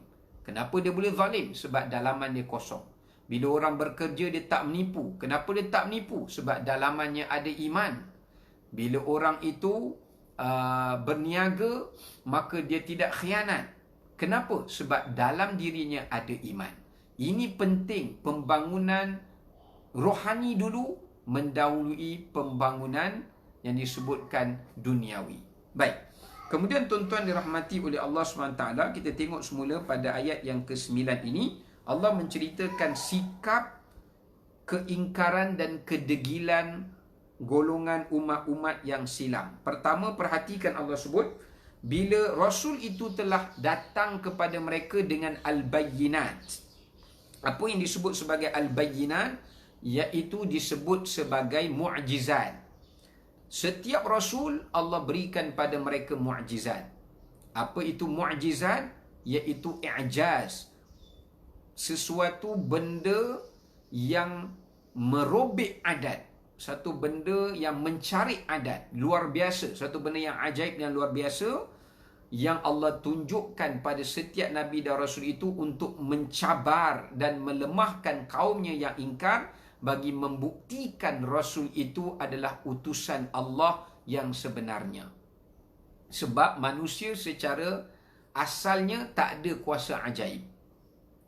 Kenapa dia boleh zalim? Sebab dalaman dia kosong. Bila orang bekerja dia tak menipu. Kenapa dia tak menipu? Sebab dalamannya ada iman. Bila orang itu berniaga, maka dia tidak khianat. Kenapa? Sebab dalam dirinya ada iman. Ini penting, pembangunan rohani dulu mendahului pembangunan yang disebutkan duniawi. Baik. Kemudian tuan-tuan dirahmati oleh Allah SWT, kita tengok semula pada ayat yang ke-9 ini, Allah menceritakan sikap keingkaran dan kedegilan golongan umat-umat yang silam. Pertama, perhatikan Allah sebut bila Rasul itu telah datang kepada mereka dengan al-bayyinat. Apa yang disebut sebagai al-bayyinat? Iaitu disebut sebagai mu'jizat. Setiap Rasul Allah berikan pada mereka mu'jizat. Apa itu mu'jizat? Iaitu i'jaz. Sesuatu benda yang merobek adat. Satu benda yang mencari adat. Luar biasa. Satu benda yang ajaib dan luar biasa. Yang Allah tunjukkan pada setiap Nabi dan Rasul itu untuk mencabar dan melemahkan kaumnya yang ingkar, bagi membuktikan Rasul itu adalah utusan Allah yang sebenarnya. Sebab manusia secara asalnya tak ada kuasa ajaib.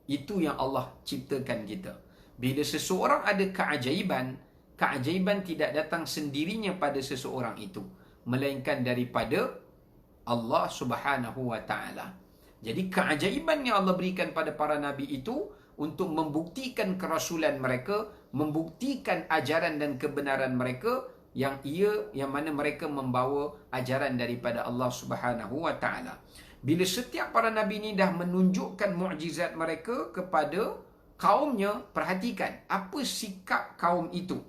Itu yang Allah ciptakan kita. Bila seseorang ada keajaiban, keajaiban tidak datang sendirinya pada seseorang itu, melainkan daripada Allah Subhanahu wa ta'ala. Jadi keajaiban yang Allah berikan pada para nabi itu untuk membuktikan kerasulan mereka, membuktikan ajaran dan kebenaran mereka, yang mana mereka membawa ajaran daripada Allah Subhanahu wa ta'ala. Bila setiap para nabi ini dah menunjukkan mukjizat mereka kepada kaumnya, perhatikan apa sikap kaum itu.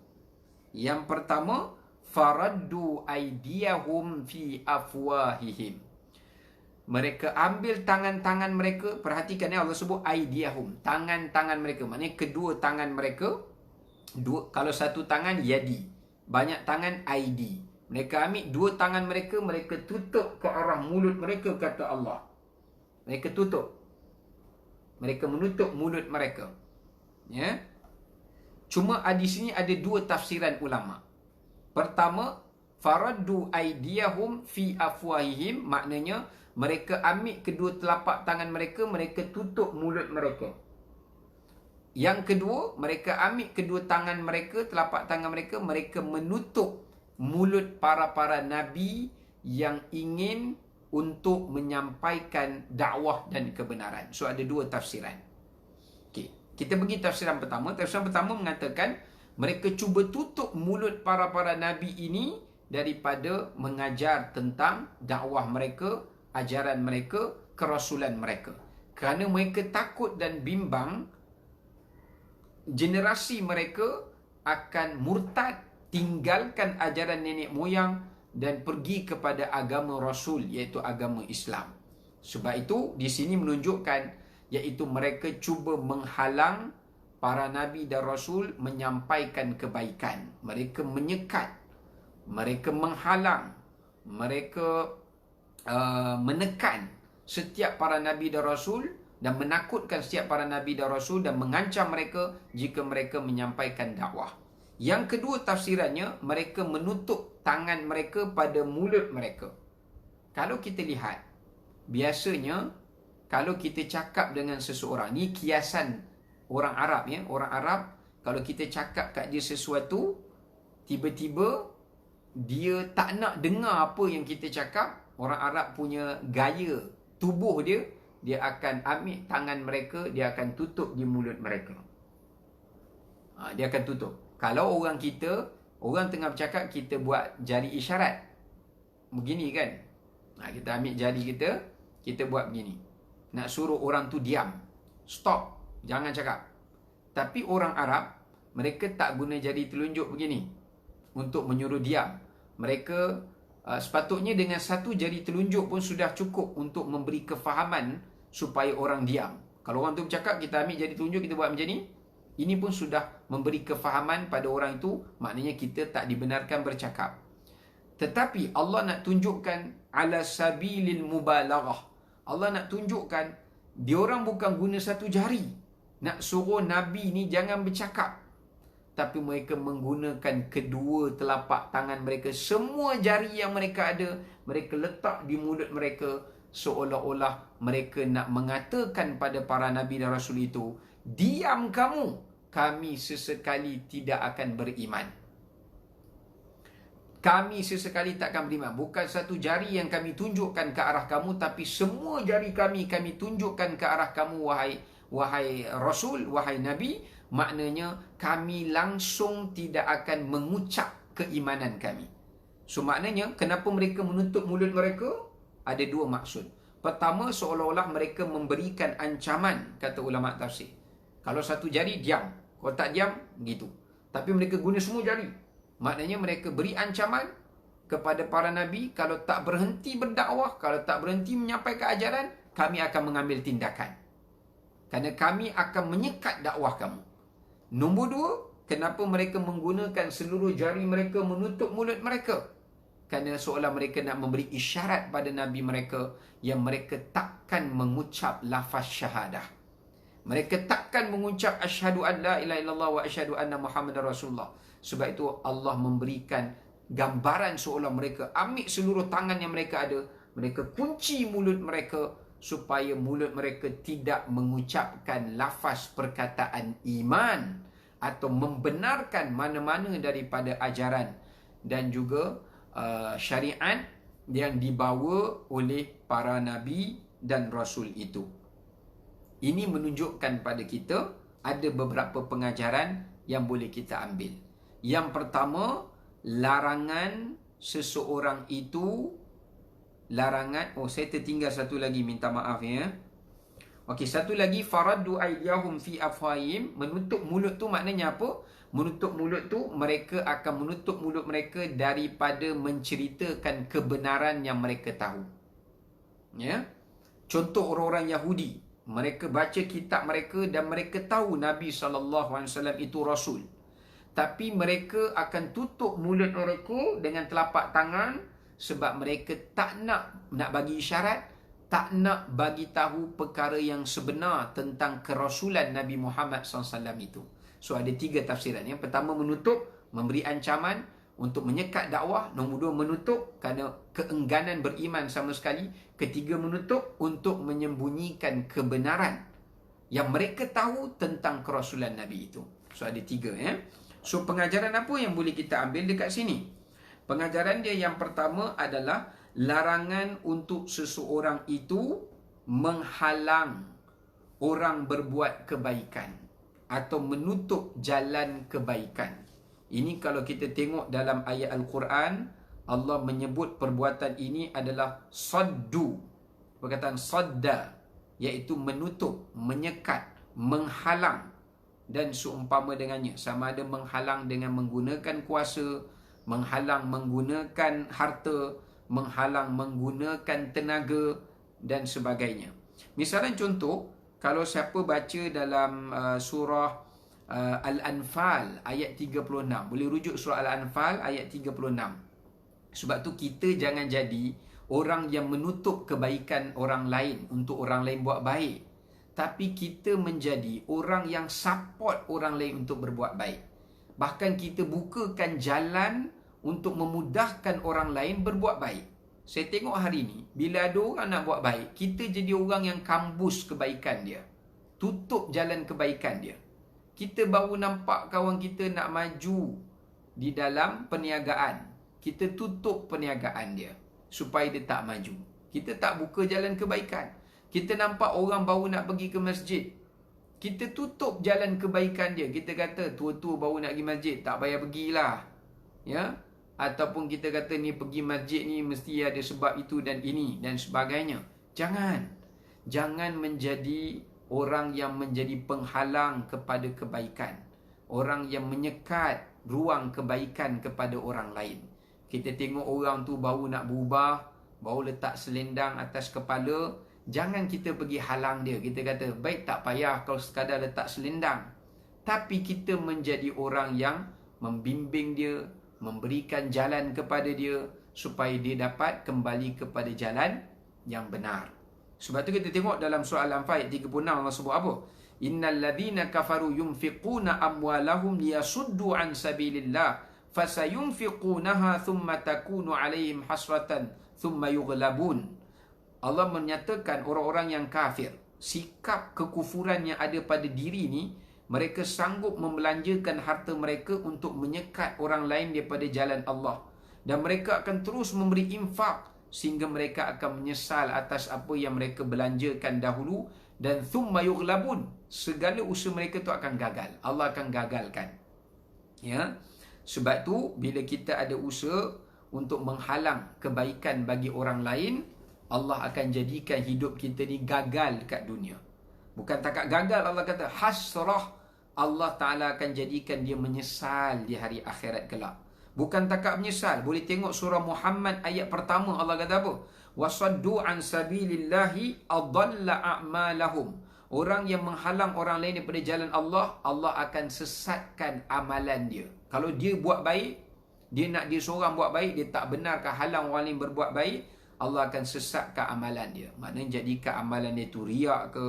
Yang pertama, faraddu aydiyahum fi afwahihim. Mereka ambil tangan-tangan mereka. Perhatikan ya, Allah sebut aydiyahum, tangan-tangan mereka. Maknanya kedua tangan mereka. Kalau satu tangan yadi, banyak tangan aidi. Mereka ambil dua tangan mereka, mereka tutup ke arah mulut mereka, kata Allah. Mereka tutup. Mereka menutup mulut mereka. Ya. Cuma di sini ada dua tafsiran ulama. Pertama, faraddu aydiyahum fi afwahihim, maknanya mereka ambil kedua telapak tangan mereka, mereka tutup mulut mereka. Yang kedua, mereka ambil kedua tangan mereka, telapak tangan mereka, mereka menutup mulut para nabi yang ingin untuk menyampaikan dakwah dan kebenaran. So ada dua tafsiran. Okay. Kita pergi tafsiran pertama. Tafsiran pertama mengatakan mereka cuba tutup mulut para nabi ini daripada mengajar tentang dakwah mereka, ajaran mereka, kerasulan mereka. Kerana mereka takut dan bimbang generasi mereka akan murtad, tinggalkan ajaran nenek moyang dan pergi kepada agama Rasul, iaitu agama Islam. Sebab itu di sini menunjukkan iaitu mereka cuba menghalang para nabi dan rasul menyampaikan kebaikan. Mereka menyekat, mereka menghalang, mereka menekan setiap para nabi dan rasul dan menakutkan setiap para nabi dan rasul dan mengancam mereka jika mereka menyampaikan dakwah. Yang kedua tafsirannya, mereka menutup tangan mereka pada mulut mereka. Kalau kita lihat, biasanya kalau kita cakap dengan seseorang, ni kiasan orang Arab ya, orang Arab kalau kita cakap kat dia sesuatu, tiba-tiba dia tak nak dengar apa yang kita cakap, orang Arab punya gaya tubuh dia akan ambil tangan mereka, dia akan tutup di mulut mereka. Dia akan tutup. Kalau orang kita, orang tengah bercakap, kita buat jari isyarat. Begini kan. Kita ambil jari kita buat begini. Nak suruh orang tu diam. Stop. Jangan cakap. Tapi orang Arab, mereka tak guna jari telunjuk begini untuk menyuruh diam. Mereka sepatutnya dengan satu jari telunjuk pun sudah cukup untuk memberi kefahaman supaya orang diam. Kalau orang tu bercakap, kita ambil jari telunjuk, kita buat macam ni, ini pun sudah memberi kefahaman pada orang itu, maknanya kita tak dibenarkan bercakap. Tetapi Allah nak tunjukkan ala sabilil mubalaghah. Allah nak tunjukkan diorang bukan guna satu jari nak suruh Nabi ni jangan bercakap, tapi mereka menggunakan kedua telapak tangan mereka. Semua jari yang mereka ada, mereka letak di mulut mereka, seolah-olah mereka nak mengatakan pada para Nabi dan Rasul itu, diam kamu, kami sesekali tidak akan beriman. Kami sesekali tak akan beriman. Bukan satu jari yang kami tunjukkan ke arah kamu, tapi semua jari kami tunjukkan ke arah kamu, wahai Rasul, wahai Nabi. Maknanya kami langsung tidak akan mengucap keimanan kami. So maknanya kenapa mereka menutup mulut mereka? ada dua maksud. Pertama, seolah-olah mereka memberikan ancaman, kata ulama tafsir. Kalau satu jari, diam. Kalau tak diam, gitu. Tapi mereka guna semua jari. Maknanya mereka beri ancaman kepada para nabi, kalau tak berhenti berdakwah, kalau tak berhenti menyampaikan ajaran, kami akan mengambil tindakan. Kerana kami akan menyekat dakwah kamu. Nombor dua, kenapa mereka menggunakan seluruh jari mereka menutup mulut mereka? Kerana seolah mereka nak memberi isyarat pada nabi mereka yang mereka takkan mengucap lafaz syahadah. Mereka takkan mengucap asyhadu an la ilaha illallah wa asyhadu anna Muhammadar Rasulullah. Sebab itu Allah memberikan gambaran seolah mereka ambil seluruh tangan yang mereka ada, mereka kunci mulut mereka supaya mulut mereka tidak mengucapkan lafaz perkataan iman atau membenarkan mana-mana daripada ajaran dan juga syariat yang dibawa oleh para nabi dan rasul itu. Ini menunjukkan pada kita ada beberapa pengajaran yang boleh kita ambil. Yang pertama, larangan seseorang itu, saya tertinggal satu lagi, minta maaf ya. Okey, satu lagi, faraddu aydiyahum fi afwahihim. Menutup mulut tu maknanya apa? Menutup mulut tu, mereka akan menutup mulut mereka daripada menceritakan kebenaran yang mereka tahu. Ya. Contoh orang-orang Yahudi, mereka baca kitab mereka dan mereka tahu Nabi SAW itu Rasul. Tapi mereka akan tutup mulut mereka dengan telapak tangan sebab mereka tak nak bagi isyarat, tak nak bagi tahu perkara yang sebenar tentang kerasulan Nabi Muhammad SAW itu. So ada tiga tafsiran. Yang pertama menutup, memberi ancaman untuk menyekat dakwah. Nombor dua menutup kerana keengganan beriman sama sekali. Ketiga menutup untuk menyembunyikan kebenaran yang mereka tahu tentang kerasulan Nabi itu. So ada tiga ya. So pengajaran apa yang boleh kita ambil dekat sini? Pengajaran dia yang pertama adalah larangan untuk seseorang itu menghalang orang berbuat kebaikan atau menutup jalan kebaikan. Ini kalau kita tengok dalam ayat Al-Quran, Allah menyebut perbuatan ini adalah saddu. Perkataan sadda, iaitu menutup, menyekat, menghalang dan seumpama dengannya. Sama ada menghalang dengan menggunakan kuasa, menghalang menggunakan harta, menghalang menggunakan tenaga dan sebagainya. Misalnya contoh, kalau siapa baca dalam surah Al-Anfal ayat 36, boleh rujuk surah Al-Anfal ayat 36. Sebab tu kita jangan jadi orang yang menutup kebaikan orang lain untuk orang lain buat baik. Tapi kita menjadi orang yang support orang lain untuk berbuat baik. Bahkan kita bukakan jalan untuk memudahkan orang lain berbuat baik. Saya tengok hari ni, bila ada orang nak buat baik, kita jadi orang yang kambus kebaikan dia, tutup jalan kebaikan dia. Kita baru nampak kawan kita nak maju di dalam perniagaan, kita tutup perniagaan dia supaya dia tak maju. Kita tak buka jalan kebaikan. Kita nampak orang baru nak pergi ke masjid, kita tutup jalan kebaikan dia. Kita kata tua-tua baru nak pergi masjid, tak payah pergilah. Ya? Ataupun kita kata ni pergi masjid ni mesti ada sebab itu dan ini dan sebagainya. Jangan menjadi orang yang menjadi penghalang kepada kebaikan, orang yang menyekat ruang kebaikan kepada orang lain. Kita tengok orang tu baru nak berubah, baru letak selendang atas kepala, jangan kita pergi halang dia. Kita kata baik, tak payah kau sekadar letak selendang. Tapi kita menjadi orang yang membimbing dia, memberikan jalan kepada dia supaya dia dapat kembali kepada jalan yang benar. Sebab tu kita tengok dalam surah Al-Anfal ayat 36, Allah sebut apa? Innal ladzina kafaru yunfiquna amwalahum liyasuddu an sabilillah fasayunfiqunaha thumma takunu alaihim hasratan thumma yughlabun. Allah menyatakan orang-orang yang kafir, sikap kekufuran yang ada pada diri ni, mereka sanggup membelanjakan harta mereka untuk menyekat orang lain daripada jalan Allah. Dan mereka akan terus memberi infak sehingga mereka akan menyesal atas apa yang mereka belanjakan dahulu. Dan thumma yughlabun, segala usaha mereka tu akan gagal. Allah akan gagalkan. Ya. Sebab tu bila kita ada usaha untuk menghalang kebaikan bagi orang lain, Allah akan jadikan hidup kita ni gagal dekat dunia. Bukan takat gagal, Allah kata hasrah. Allah Ta'ala akan jadikan dia menyesal di hari akhirat kelak. Bukan takat menyesal. Boleh tengok surah Muhammad ayat pertama, Allah kata apa? Wasaddu an sabilillahi adalla a'malahum. Orang yang menghalang orang lain daripada jalan Allah, Allah akan sesatkan amalan dia. Kalau dia buat baik, dia nak dia seorang buat baik, dia tak benarkan halang orang lain berbuat baik, Allah akan sesatkan amalan dia. Maknanya jadikan amalan dia tu riak ke,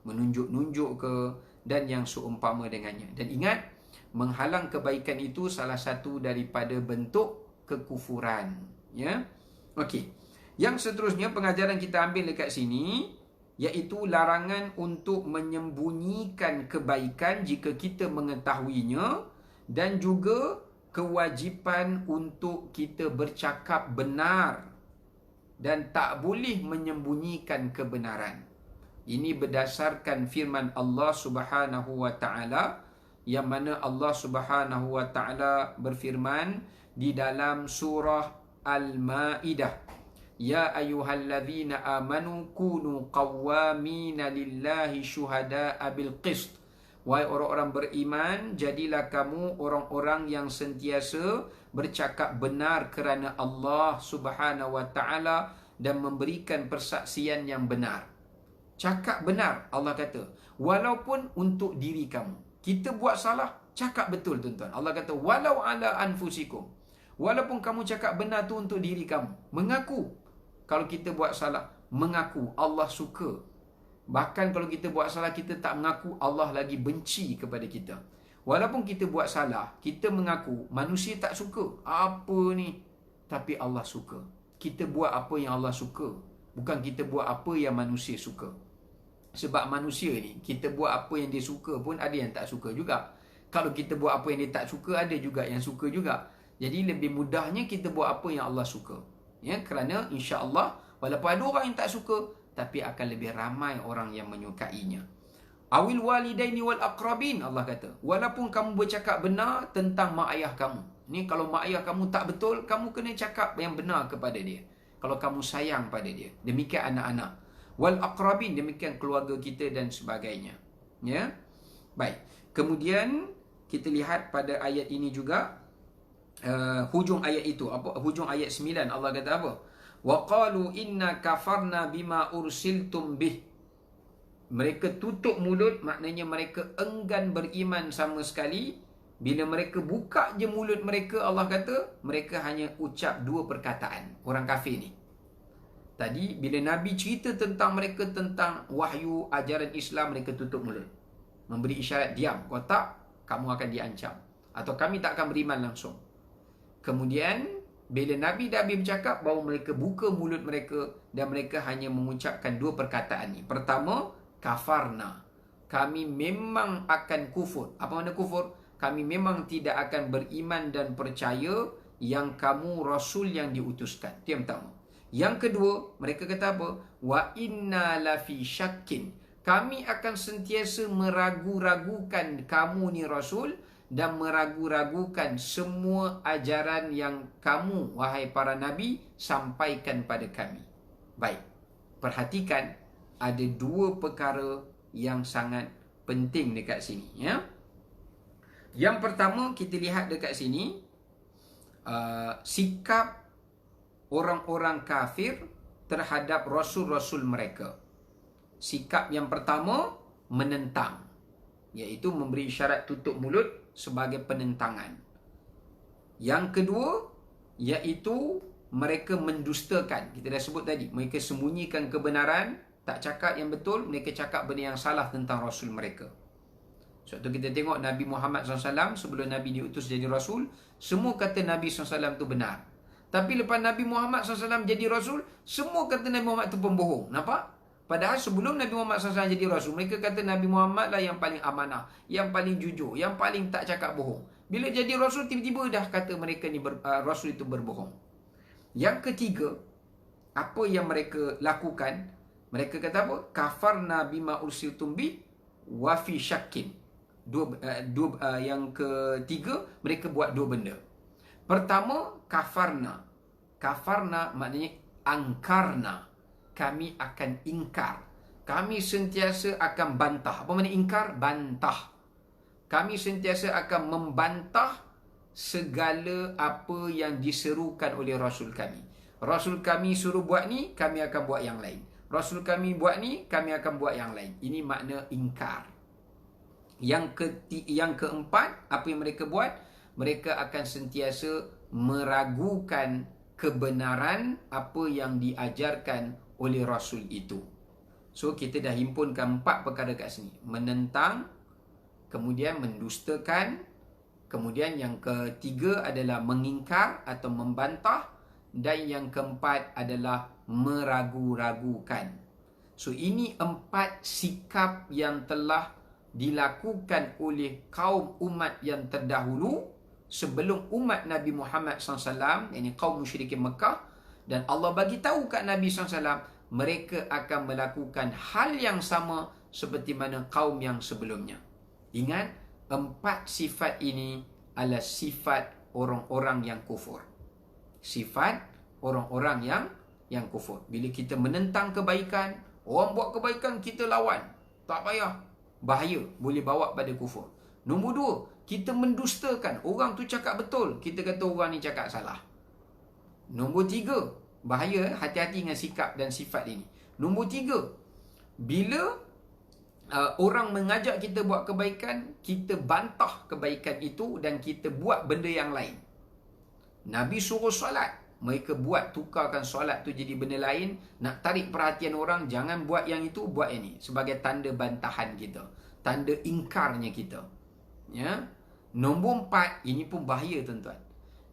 menunjuk-nunjuk ke, dan yang seumpama dengannya. Dan ingat, menghalang kebaikan itu salah satu daripada bentuk kekufuran. Ya, okey. Yang seterusnya pengajaran kita ambil dekat sini, iaitu larangan untuk menyembunyikan kebaikan jika kita mengetahuinya, dan juga kewajipan untuk kita bercakap benar dan tak boleh menyembunyikan kebenaran. Ini berdasarkan firman Allah Subhanahu wa taala, yang mana Allah Subhanahu wa taala berfirman di dalam surah Al-Maidah, ya ayyuhallazina amanu kunu qawwamina lillahi syuhada'a bil qist. Wahai orang-orang beriman, jadilah kamu orang-orang yang sentiasa bercakap benar kerana Allah Subhanahu wa taala dan memberikan persaksian yang benar. Cakap benar, Allah kata, walaupun untuk diri kamu. Kita buat salah, cakap betul tuan-tuan. Allah kata walau ala anfusikum. Walaupun kamu cakap benar tu untuk diri kamu, mengaku. Kalau kita buat salah, mengaku, Allah suka. Bahkan kalau kita buat salah, kita tak mengaku, Allah lagi benci kepada kita. Walaupun kita buat salah, kita mengaku, manusia tak suka. Apa ni? Tapi Allah suka. Kita buat apa yang Allah suka, bukan kita buat apa yang manusia suka. Sebab manusia ni, kita buat apa yang dia suka pun ada yang tak suka juga. Kalau kita buat apa yang dia tak suka, ada juga yang suka juga. Jadi lebih mudahnya kita buat apa yang Allah suka. Ya, kerana insya-Allah walaupun ada orang yang tak suka, tapi akan lebih ramai orang yang menyukainya. Awil walidaini wal aqrabin, Allah kata, walaupun kamu bercakap benar tentang mak ayah kamu. Ni kalau mak ayah kamu tak betul, kamu kena cakap yang benar kepada dia. Kalau kamu sayang pada dia. Demikian anak-anak. Wal aqrabin, demikian keluarga kita dan sebagainya. Ya. Baik. Kemudian kita lihat pada ayat ini juga, hujung ayat itu, apa hujung ayat 9, Allah kata apa? Wa qalu inna kafarna bima ursiltum bih. Mereka tutup mulut, maknanya mereka enggan beriman sama sekali. Bila mereka buka je mulut mereka, Allah kata, mereka hanya ucap dua perkataan. Orang kafir ni. Tadi bila Nabi cerita tentang mereka, tentang wahyu ajaran Islam, mereka tutup mulut, memberi isyarat diam. Kalau tak, kamu akan diancam, atau kami tak akan beriman langsung. Kemudian bila Nabi dah habis bercakap, baru mereka buka mulut mereka, dan mereka hanya mengucapkan dua perkataan ni. Pertama, kafarna, kami memang akan kufur. Apa makna kufur? Kami memang tidak akan beriman dan percaya yang kamu Rasul yang diutuskan. Itu yang pertama. Yang kedua, mereka kata apa? Wa inna lafi syakkin. Kami akan sentiasa meragu-ragukan kamu ni Rasul, dan meragu-ragukan semua ajaran yang kamu, wahai para Nabi, sampaikan pada kami. Baik, perhatikan, ada dua perkara yang sangat penting dekat sini. Ya. Yang pertama, kita lihat dekat sini, sikap orang-orang kafir terhadap Rasul-Rasul mereka. Sikap yang pertama, menentang, iaitu memberi isyarat tutup mulut sebagai penentangan. Yang kedua, iaitu mereka mendustakan. Kita dah sebut tadi, mereka sembunyikan kebenaran, tak cakap yang betul, mereka cakap benda yang salah tentang Rasul mereka. Sebab tu kita tengok Nabi Muhammad SAW, sebelum Nabi diutus jadi Rasul, semua kata Nabi SAW tu benar. Tapi lepas Nabi Muhammad SAW jadi Rasul, semua kata Nabi Muhammad tu pembohong. Nampak? Padahal sebelum Nabi Muhammad SAW jadi Rasul, mereka kata Nabi Muhammad lah yang paling amanah, yang paling jujur, yang paling tak cakap bohong. Bila jadi Rasul, tiba-tiba dah kata mereka ni Rasul itu berbohong. Yang ketiga, apa yang mereka lakukan? Mereka kata apa? Kafarna bima ursiltum bi wa fi syakkin. Yang ketiga, mereka buat dua benda. Pertama, kafarna. Kafarna maknanya angkarna. kami akan ingkar. Kami sentiasa akan bantah. Apa makna ingkar? Bantah. Kami sentiasa akan membantah segala apa yang diserukan oleh Rasul kami. Rasul kami suruh buat ni, kami akan buat yang lain. Rasul kami buat ni, kami akan buat yang lain. Ini makna ingkar. Yang keempat, apa yang mereka buat? Mereka akan sentiasa meragukan kebenaran apa yang diajarkan oleh Rasul itu. So, kita dah himpunkan 4 perkara kat sini. Menentang, kemudian mendustakan, kemudian yang ketiga adalah mengingkar atau membantah, dan yang keempat adalah meragu-ragukan. So, ini 4 sikap yang telah dilakukan oleh kaum umat yang terdahulu sebelum umat Nabi Muhammad SAW, yakni kaum musyrikin Mekah. Dan Allah bagi tahu kat Nabi SAW, mereka akan melakukan hal yang sama seperti mana kaum yang sebelumnya. Ingat, 4 sifat ini adalah sifat orang-orang yang kufur. Sifat orang-orang yang kufur. Bila kita menentang kebaikan, orang buat kebaikan, kita lawan. Tak payah. Bahaya, boleh bawa pada kufur. Nombor 2, kita mendustakan. Orang tu cakap betul, kita kata orang ni cakap salah. Nombor 3, bahaya, hati-hati dengan sikap dan sifat ini. Nombor 3, bila orang mengajak kita buat kebaikan, kita bantah kebaikan itu dan kita buat benda yang lain. Nabi suruh solat, mereka buat, tukarkan solat tu jadi benda lain. Nak tarik perhatian orang, jangan buat yang itu, buat yang ini. Sebagai tanda bantahan kita, tanda ingkarnya kita. Ya. Nombor 4, ini pun bahaya tuan-tuan.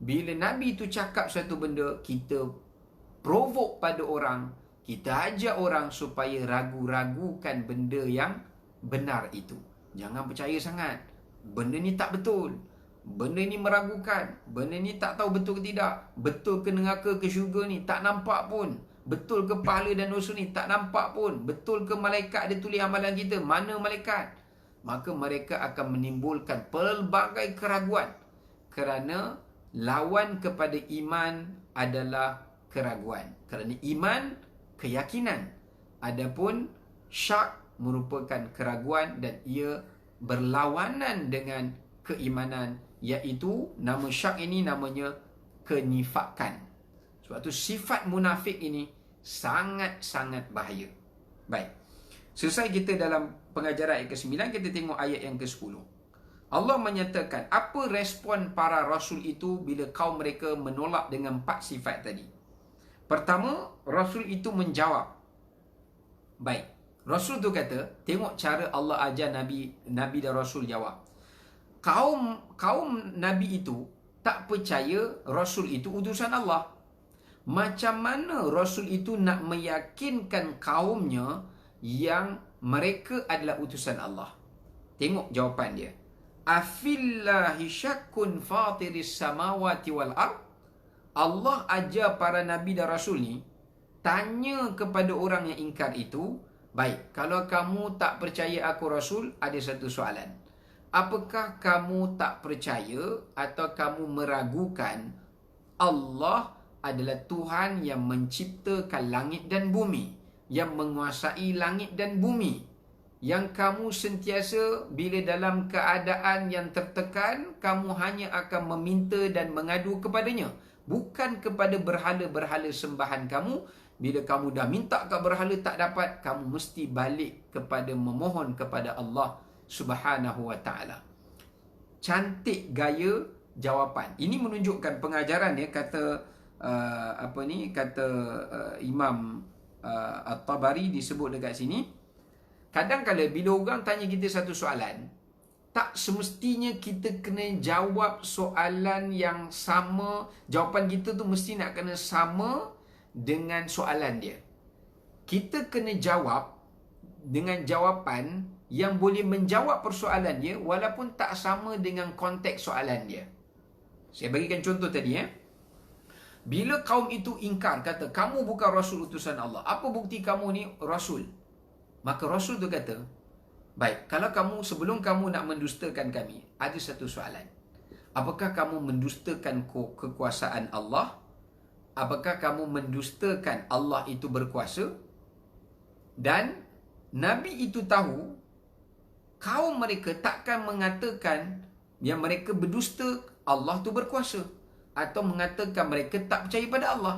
Bila Nabi tu cakap satu benda, kita provoke pada orang, kita ajak orang supaya ragu-ragukan benda yang benar itu. Jangan percaya sangat. Benda ni tak betul. Benda ni meragukan. Benda ni tak tahu betul ke tidak. Betul ke neraka ke syurga ni tak nampak pun. Betul ke pahala dan dosa ni tak nampak pun. Betul ke malaikat ada tulis amalan kita? Mana malaikat? Maka mereka akan menimbulkan pelbagai keraguan. Kerana lawan kepada iman adalah keraguan. Kerana iman, keyakinan. Adapun syak merupakan keraguan dan ia berlawanan dengan keimanan, iaitu nama syak ini namanya kenifakan. Sebab tu sifat munafik ini sangat-sangat bahaya. Baik. Selesai kita dalam pengajaran ayat ke-9, kita tengok ayat yang ke-10. Allah menyatakan apa respon para rasul itu bila kaum mereka menolak dengan 4 sifat tadi. Pertama, Rasul itu menjawab. Baik, Rasul tu kata, tengok cara Allah ajar Nabi dan Rasul jawab. Kaum Nabi itu tak percaya Rasul itu utusan Allah. Macam mana Rasul itu nak meyakinkan kaumnya yang mereka adalah utusan Allah? Tengok jawapan dia. Afillahi syakkun fatiris samawati wal ard. Allah ajar para Nabi dan Rasul ni tanya kepada orang yang ingkar itu, baik, kalau kamu tak percaya aku Rasul, ada satu soalan. Apakah kamu tak percaya atau kamu meragukan Allah adalah Tuhan yang menciptakan langit dan bumi, yang menguasai langit dan bumi, yang kamu sentiasa bila dalam keadaan yang tertekan, kamu hanya akan meminta dan mengadu kepadanya, bukan kepada berhala-berhala sembahan kamu. Bila kamu dah minta ke berhala tak dapat, kamu mesti balik kepada memohon kepada Allah Subhanahu wa ta'ala. Cantik gaya jawapan. Ini menunjukkan pengajaran ya, kata Imam At-Tabari disebut dekat sini. Kadang-kadang bila orang tanya kita satu soalan, tak semestinya kita kena jawab soalan yang sama. Jawapan kita tu mesti nak kena sama dengan soalan dia. Kita kena jawab dengan jawapan yang boleh menjawab persoalan dia walaupun tak sama dengan konteks soalan dia. Saya bagikan contoh tadi ya. Bila kaum itu ingkar, kata kamu bukan Rasul utusan Allah, apa bukti kamu ni Rasul? Maka Rasul tu kata, baik, kalau kamu sebelum kamu nak mendustakan kami, ada satu soalan. Apakah kamu mendustakan kekuasaan Allah? Apakah kamu mendustakan Allah itu berkuasa? Dan Nabi itu tahu kaum mereka takkan mengatakan yang mereka berdusta Allah tu berkuasa, atau mengatakan mereka tak percaya pada Allah.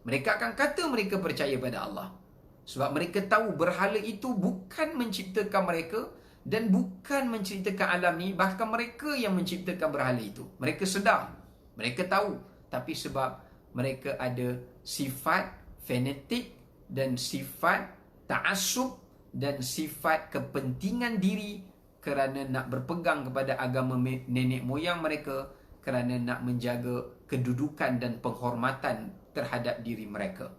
Mereka akan kata mereka percaya pada Allah, sebab mereka tahu berhala itu bukan menciptakan mereka dan bukan menciptakan alam ni. Bahkan mereka yang menciptakan berhala itu. Mereka sedar, mereka tahu, tapi sebab mereka ada sifat fanatik dan sifat ta'assub dan sifat kepentingan diri, kerana nak berpegang kepada agama nenek moyang mereka, kerana nak menjaga kedudukan dan penghormatan terhadap diri mereka.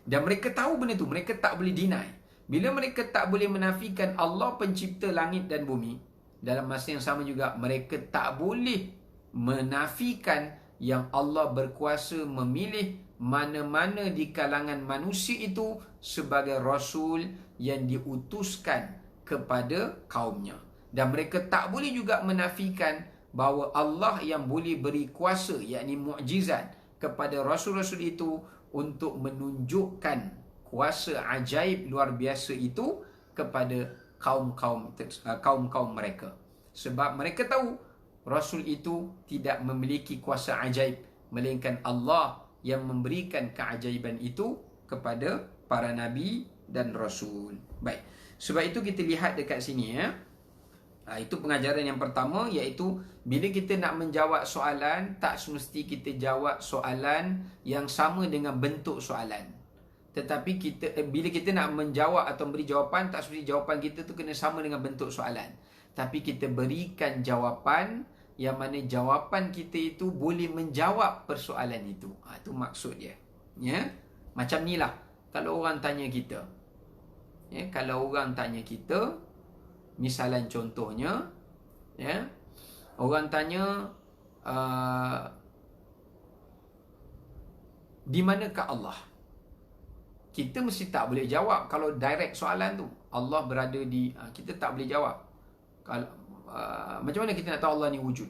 Dan mereka tahu benda tu, mereka tak boleh deny. Bila mereka tak boleh menafikan Allah pencipta langit dan bumi, dalam masa yang sama juga mereka tak boleh menafikan yang Allah berkuasa memilih mana-mana di kalangan manusia itu sebagai Rasul yang diutuskan kepada kaumnya. Dan mereka tak boleh juga menafikan bahawa Allah yang boleh beri kuasa, yakni mukjizat kepada Rasul-Rasul itu untuk menunjukkan kuasa ajaib luar biasa itu kepada kaum-kaum mereka. Sebab mereka tahu Rasul itu tidak memiliki kuasa ajaib, melainkan Allah yang memberikan keajaiban itu kepada para Nabi dan Rasul. Baik, sebab itu kita lihat dekat sini ya. Itu pengajaran yang pertama, iaitu bila kita nak menjawab soalan, tak semesti kita jawab soalan yang sama dengan bentuk soalan. Tetapi bila kita nak menjawab atau beri jawapan, tak semesti jawapan kita tu kena sama dengan bentuk soalan. Tapi kita berikan jawapan yang mana jawapan kita itu boleh menjawab persoalan itu. Itu maksud dia. Ya? Macam ni lah kalau orang tanya kita. Ya, kalau orang tanya kita, misalan contohnya, ya, orang tanya, di manakah Allah? Kita mesti tak boleh jawab kalau direct soalan tu. Allah berada di, kita tak boleh jawab. Kalau macam mana kita nak tahu Allah ni wujud?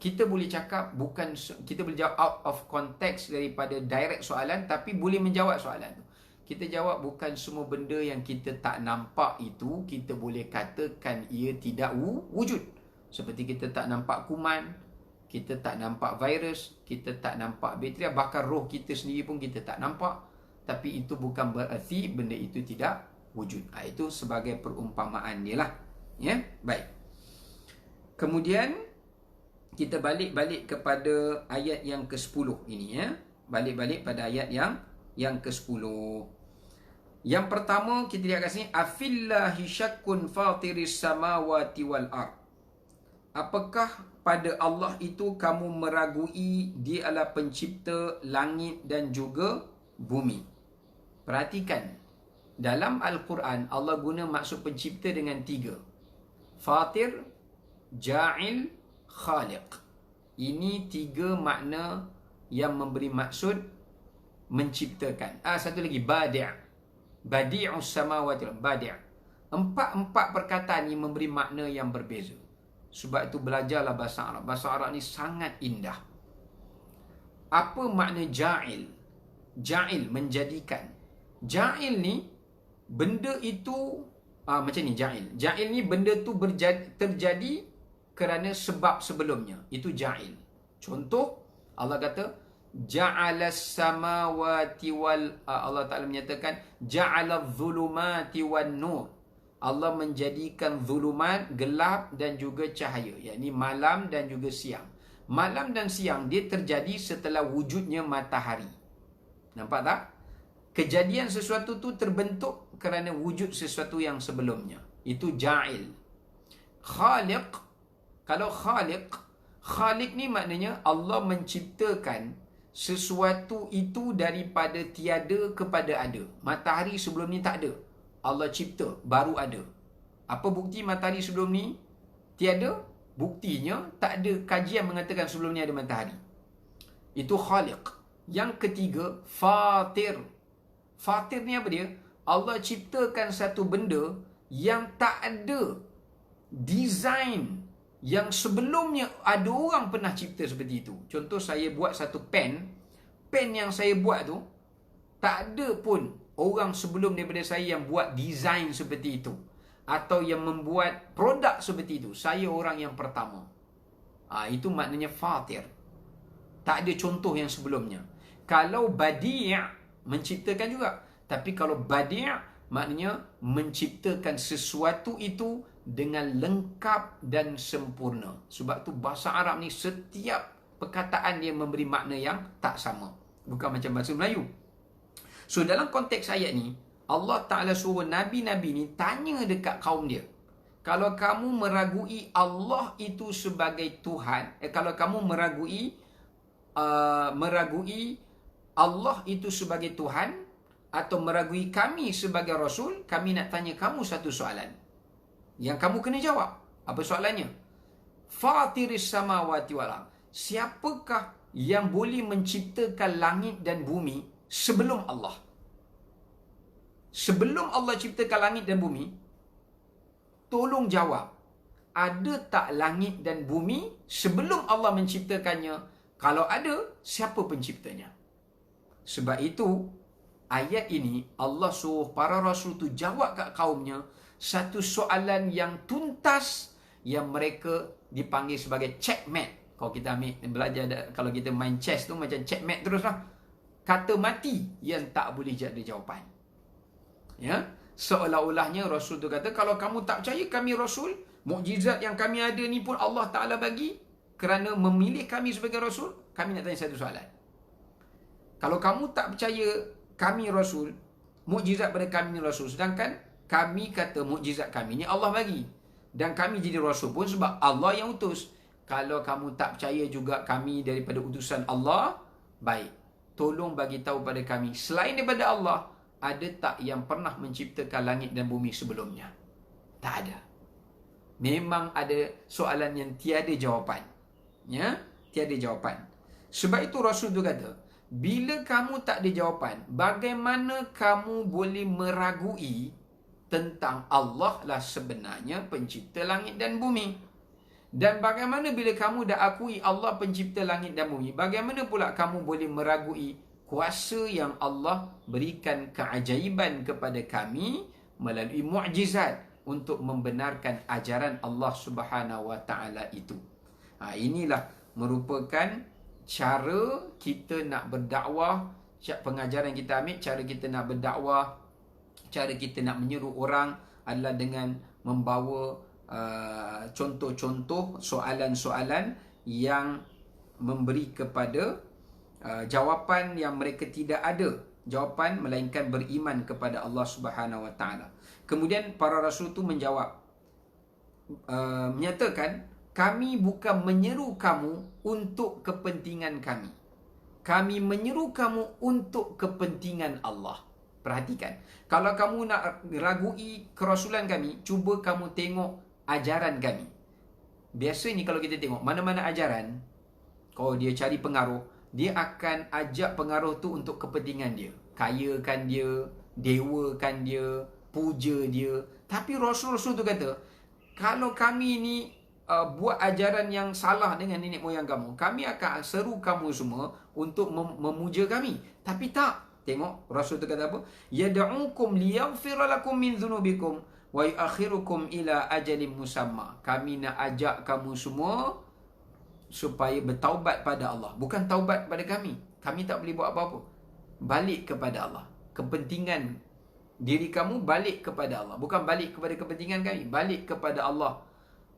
Kita boleh cakap bukan, kita boleh jawab out of context daripada direct soalan, tapi boleh menjawab soalan tu. Kita jawab bukan semua benda yang kita tak nampak itu kita boleh katakan ia tidak wujud. Seperti kita tak nampak kuman, kita tak nampak virus, kita tak nampak bakteria, bahkan roh kita sendiri pun kita tak nampak. Tapi itu bukan bererti benda itu tidak wujud. Itu sebagai perumpamaan dia lah. Ya, baik. Kemudian kita balik kepada ayat yang ke-10 ini ya. Balik pada ayat yang ke-10. Yang pertama kita lihat kat sini, afillahi syakkun fatiris samawati wal ard. Apakah pada Allah itu kamu meragui Dia adalah pencipta langit dan juga bumi? Perhatikan, dalam Al-Quran Allah guna maksud pencipta dengan 3. Fatir, Ja'il, Khaliq. Ini 3 makna yang memberi maksud menciptakan. Satu lagi, Badi'. Badi'us samawati wal ard. Badi'. Empat perkataan ini memberi makna yang berbeza. Sebab itu belajarlah bahasa Arab. Bahasa Arab ni sangat indah. Apa makna Ja'il? Ja'il, menjadikan. Ja'il ni, benda itu macam ni Ja'il. Ja'il ni benda tu terjadi kerana sebab sebelumnya. Itu Ja'il. Contoh, Allah kata, Ja'alas samawati wal, Allah Ta'ala menyatakan, Ja'alaz zulumati wan nur. Allah menjadikan zulumat, gelap dan juga cahaya, yakni malam dan juga siang. Malam dan siang dia terjadi setelah wujudnya matahari. Nampak tak? Kejadian sesuatu tu terbentuk kerana wujud sesuatu yang sebelumnya. Itu Ja'il. Khaliq, kalau Khaliq ni maknanya Allah menciptakan sesuatu itu daripada tiada kepada ada. Matahari sebelum ni tak ada, Allah cipta, baru ada. Apa bukti matahari sebelum ni tiada? Buktinya tak ada kajian mengatakan sebelum ni ada matahari. Itu Khaliq. Yang ketiga, Fatir. Fatir ni apa dia? Allah ciptakan satu benda yang tak ada design yang sebelumnya ada orang pernah cipta seperti itu. Contoh, saya buat satu pen yang saya buat tu tak ada pun orang sebelum daripada saya yang buat design seperti itu, atau yang membuat produk seperti itu. Saya orang yang pertama. Itu maknanya fatir. Tak ada contoh yang sebelumnya. Kalau badi' menciptakan juga. Tapi kalau badi' maknanya menciptakan sesuatu itu dengan lengkap dan sempurna. Sebab tu bahasa Arab ni setiap perkataan dia memberi makna yang tak sama. Bukan macam bahasa Melayu. So dalam konteks ayat ni, Allah Ta'ala suruh Nabi-Nabi ni tanya dekat kaum dia. Kalau kamu meragui Allah itu sebagai Tuhan, kalau kamu meragui Allah itu sebagai Tuhan, atau meragui kami sebagai Rasul, kami nak tanya kamu satu soalan yang kamu kena jawab. Apa soalannya? Fatiris samawati wal ardh. Siapakah yang boleh menciptakan langit dan bumi sebelum Allah? Sebelum Allah ciptakan langit dan bumi, tolong jawab. Ada tak langit dan bumi sebelum Allah menciptakannya? Kalau ada, siapa penciptanya? Sebab itu, ayat ini Allah suruh para rasul tu jawab kat kaumnya satu soalan yang tuntas, yang mereka dipanggil sebagai checkmate. Kalau kita ambil belajar, kalau kita main chess tu macam checkmate teruslah. Kata mati yang tak boleh jadi jawapan. Ya, seolah-olahnya Rasul tu kata, kalau kamu tak percaya kami Rasul, mukjizat yang kami ada ni pun Allah Ta'ala bagi kerana memilih kami sebagai Rasul. Kami nak tanya satu soalan. Kalau kamu tak percaya kami Rasul, mukjizat pada kami ni Rasul, sedangkan kami kata mukjizat kami ni Allah bagi, dan kami jadi Rasul pun sebab Allah yang utus. Kalau kamu tak percaya juga kami daripada utusan Allah, baik, tolong bagi tahu pada kami, selain daripada Allah, ada tak yang pernah menciptakan langit dan bumi sebelumnya? Tak ada. Memang ada soalan yang tiada jawapan. Ya, tiada jawapan. Sebab itu Rasul tu kata, bila kamu tak ada jawapan, bagaimana kamu boleh meragui tentang Allah lah sebenarnya pencipta langit dan bumi? Dan bagaimana bila kamu dah akui Allah pencipta langit dan bumi, bagaimana pula kamu boleh meragui kuasa yang Allah berikan keajaiban kepada kami melalui mukjizat untuk membenarkan ajaran Allah Subhanahu Wa Taala itu? Inilah merupakan cara kita nak berdakwah, pengajaran kita ambil, cara kita nak berdakwah, cara kita nak menyeru orang adalah dengan membawa contoh-contoh soalan-soalan yang memberi kepada jawapan yang mereka tidak ada jawapan, melainkan beriman kepada Allah Subhanahu Wa Taala. Kemudian para rasul tu menjawab, menyatakan, kami bukan menyeru kamu untuk kepentingan kami. Kami menyeru kamu untuk kepentingan Allah. Perhatikan, kalau kamu nak ragui kerasulan kami, cuba kamu tengok ajaran kami. Biasanya kalau kita tengok mana-mana ajaran, kalau dia cari pengaruh, dia akan ajak pengaruh tu untuk kepentingan dia. Kayakan dia, dewakan dia, puja dia. Tapi Rasul-Rasul tu kata, kalau kami ni buat ajaran yang salah dengan nenek moyang kamu, kami akan seru kamu semua untuk memuja kami. Tapi tak. Tengok Rasul tu kata apa? Yad'ukum liyaghfira lakum min dhunubikum wa yuakhirukum ila ajalin musamma. Kami nak ajak kamu semua supaya bertaubat pada Allah. Bukan taubat pada kami. Kami tak boleh buat apa-apa. Balik kepada Allah. Kepentingan diri kamu balik kepada Allah. Bukan balik kepada kepentingan kami. Balik kepada Allah.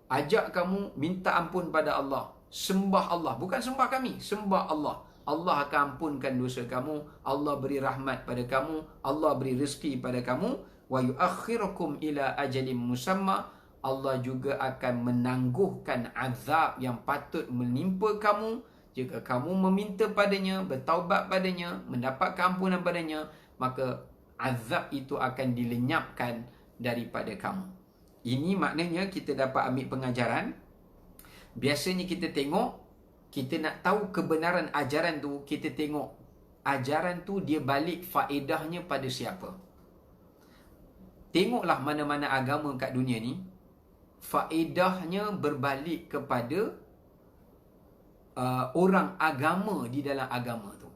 Ajak kamu minta ampun pada Allah. Sembah Allah. Bukan sembah kami. Sembah Allah. Allah akan ampunkan dosa kamu. Allah beri rahmat pada kamu. Allah beri rezeki pada kamu. Wa yuakhirukum ila ajalin musamma. Allah juga akan menangguhkan azab yang patut menimpa kamu jika kamu meminta padanya, bertaubat padanya, mendapat keampunan padanya, maka azab itu akan dilenyapkan daripada kamu. Ini maknanya kita dapat ambil pengajaran. Biasanya kita tengok, kita nak tahu kebenaran ajaran tu, kita tengok ajaran tu dia balik faedahnya pada siapa. Tengoklah mana-mana agama kat dunia ni, faedahnya berbalik kepada orang agama di dalam agama tu.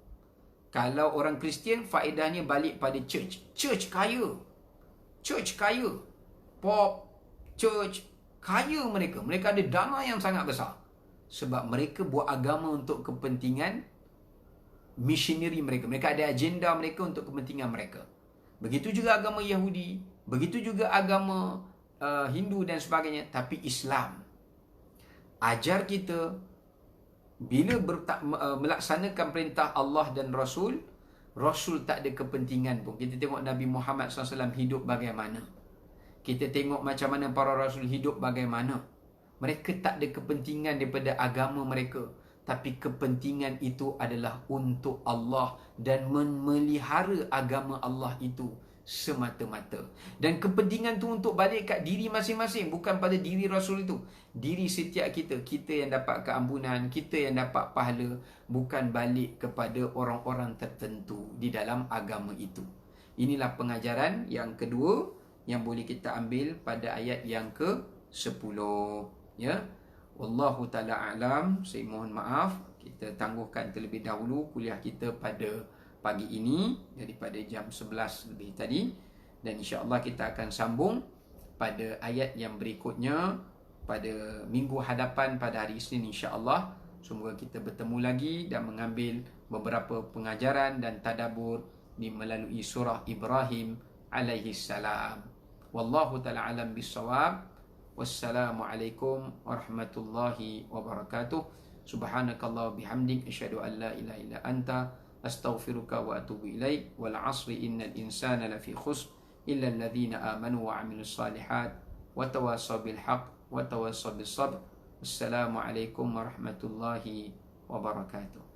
Kalau orang Kristian, faedahnya balik pada church. Church kaya. Church kaya. Pop, church, kaya mereka. Mereka ada dana yang sangat besar. Sebab mereka buat agama untuk kepentingan missionary mereka. Mereka ada agenda mereka untuk kepentingan mereka. Begitu juga agama Yahudi. Begitu juga agama Hindu dan sebagainya. Tapi Islam ajar kita, bila melaksanakan perintah Allah dan Rasul, Rasul tak ada kepentingan pun. Kita tengok Nabi Muhammad SAW hidup bagaimana. Kita tengok macam mana para Rasul hidup bagaimana. Mereka tak ada kepentingan daripada agama mereka. Tapi kepentingan itu adalah untuk Allah dan memelihara agama Allah itu semata-mata. Dan kepentingan tu untuk balik kat diri masing-masing, bukan pada diri Rasul itu. Diri setiap kita, kita yang dapat keampunan, kita yang dapat pahala, bukan balik kepada orang-orang tertentu di dalam agama itu. Inilah pengajaran yang kedua yang boleh kita ambil pada ayat yang ke-10, ya. Wallahu ta'ala a'lam. Saya mohon maaf, kita tangguhkan terlebih dahulu kuliah kita pada pagi ini daripada jam 11 lebih tadi, dan insya-Allah kita akan sambung pada ayat yang berikutnya pada minggu hadapan pada hari Isnin insya-Allah. Semoga kita bertemu lagi dan mengambil beberapa pengajaran dan tadabbur melalui surah Ibrahim alaihi salam. Wallahu ta'ala alam bissawab. Wassalamualaikum warahmatullahi wabarakatuh. Subhanakallah bihamdik asyhadu an la ilaha illa anta astaghfiruka wa atubu ilaik. Wal 'asri innal insana lafi khusr illa alladhina amanu wa 'amilus salihat wa tawassaw bil haqq wa tawassaw bis sabr. Assalamualaikum warahmatullahi wabarakatuh.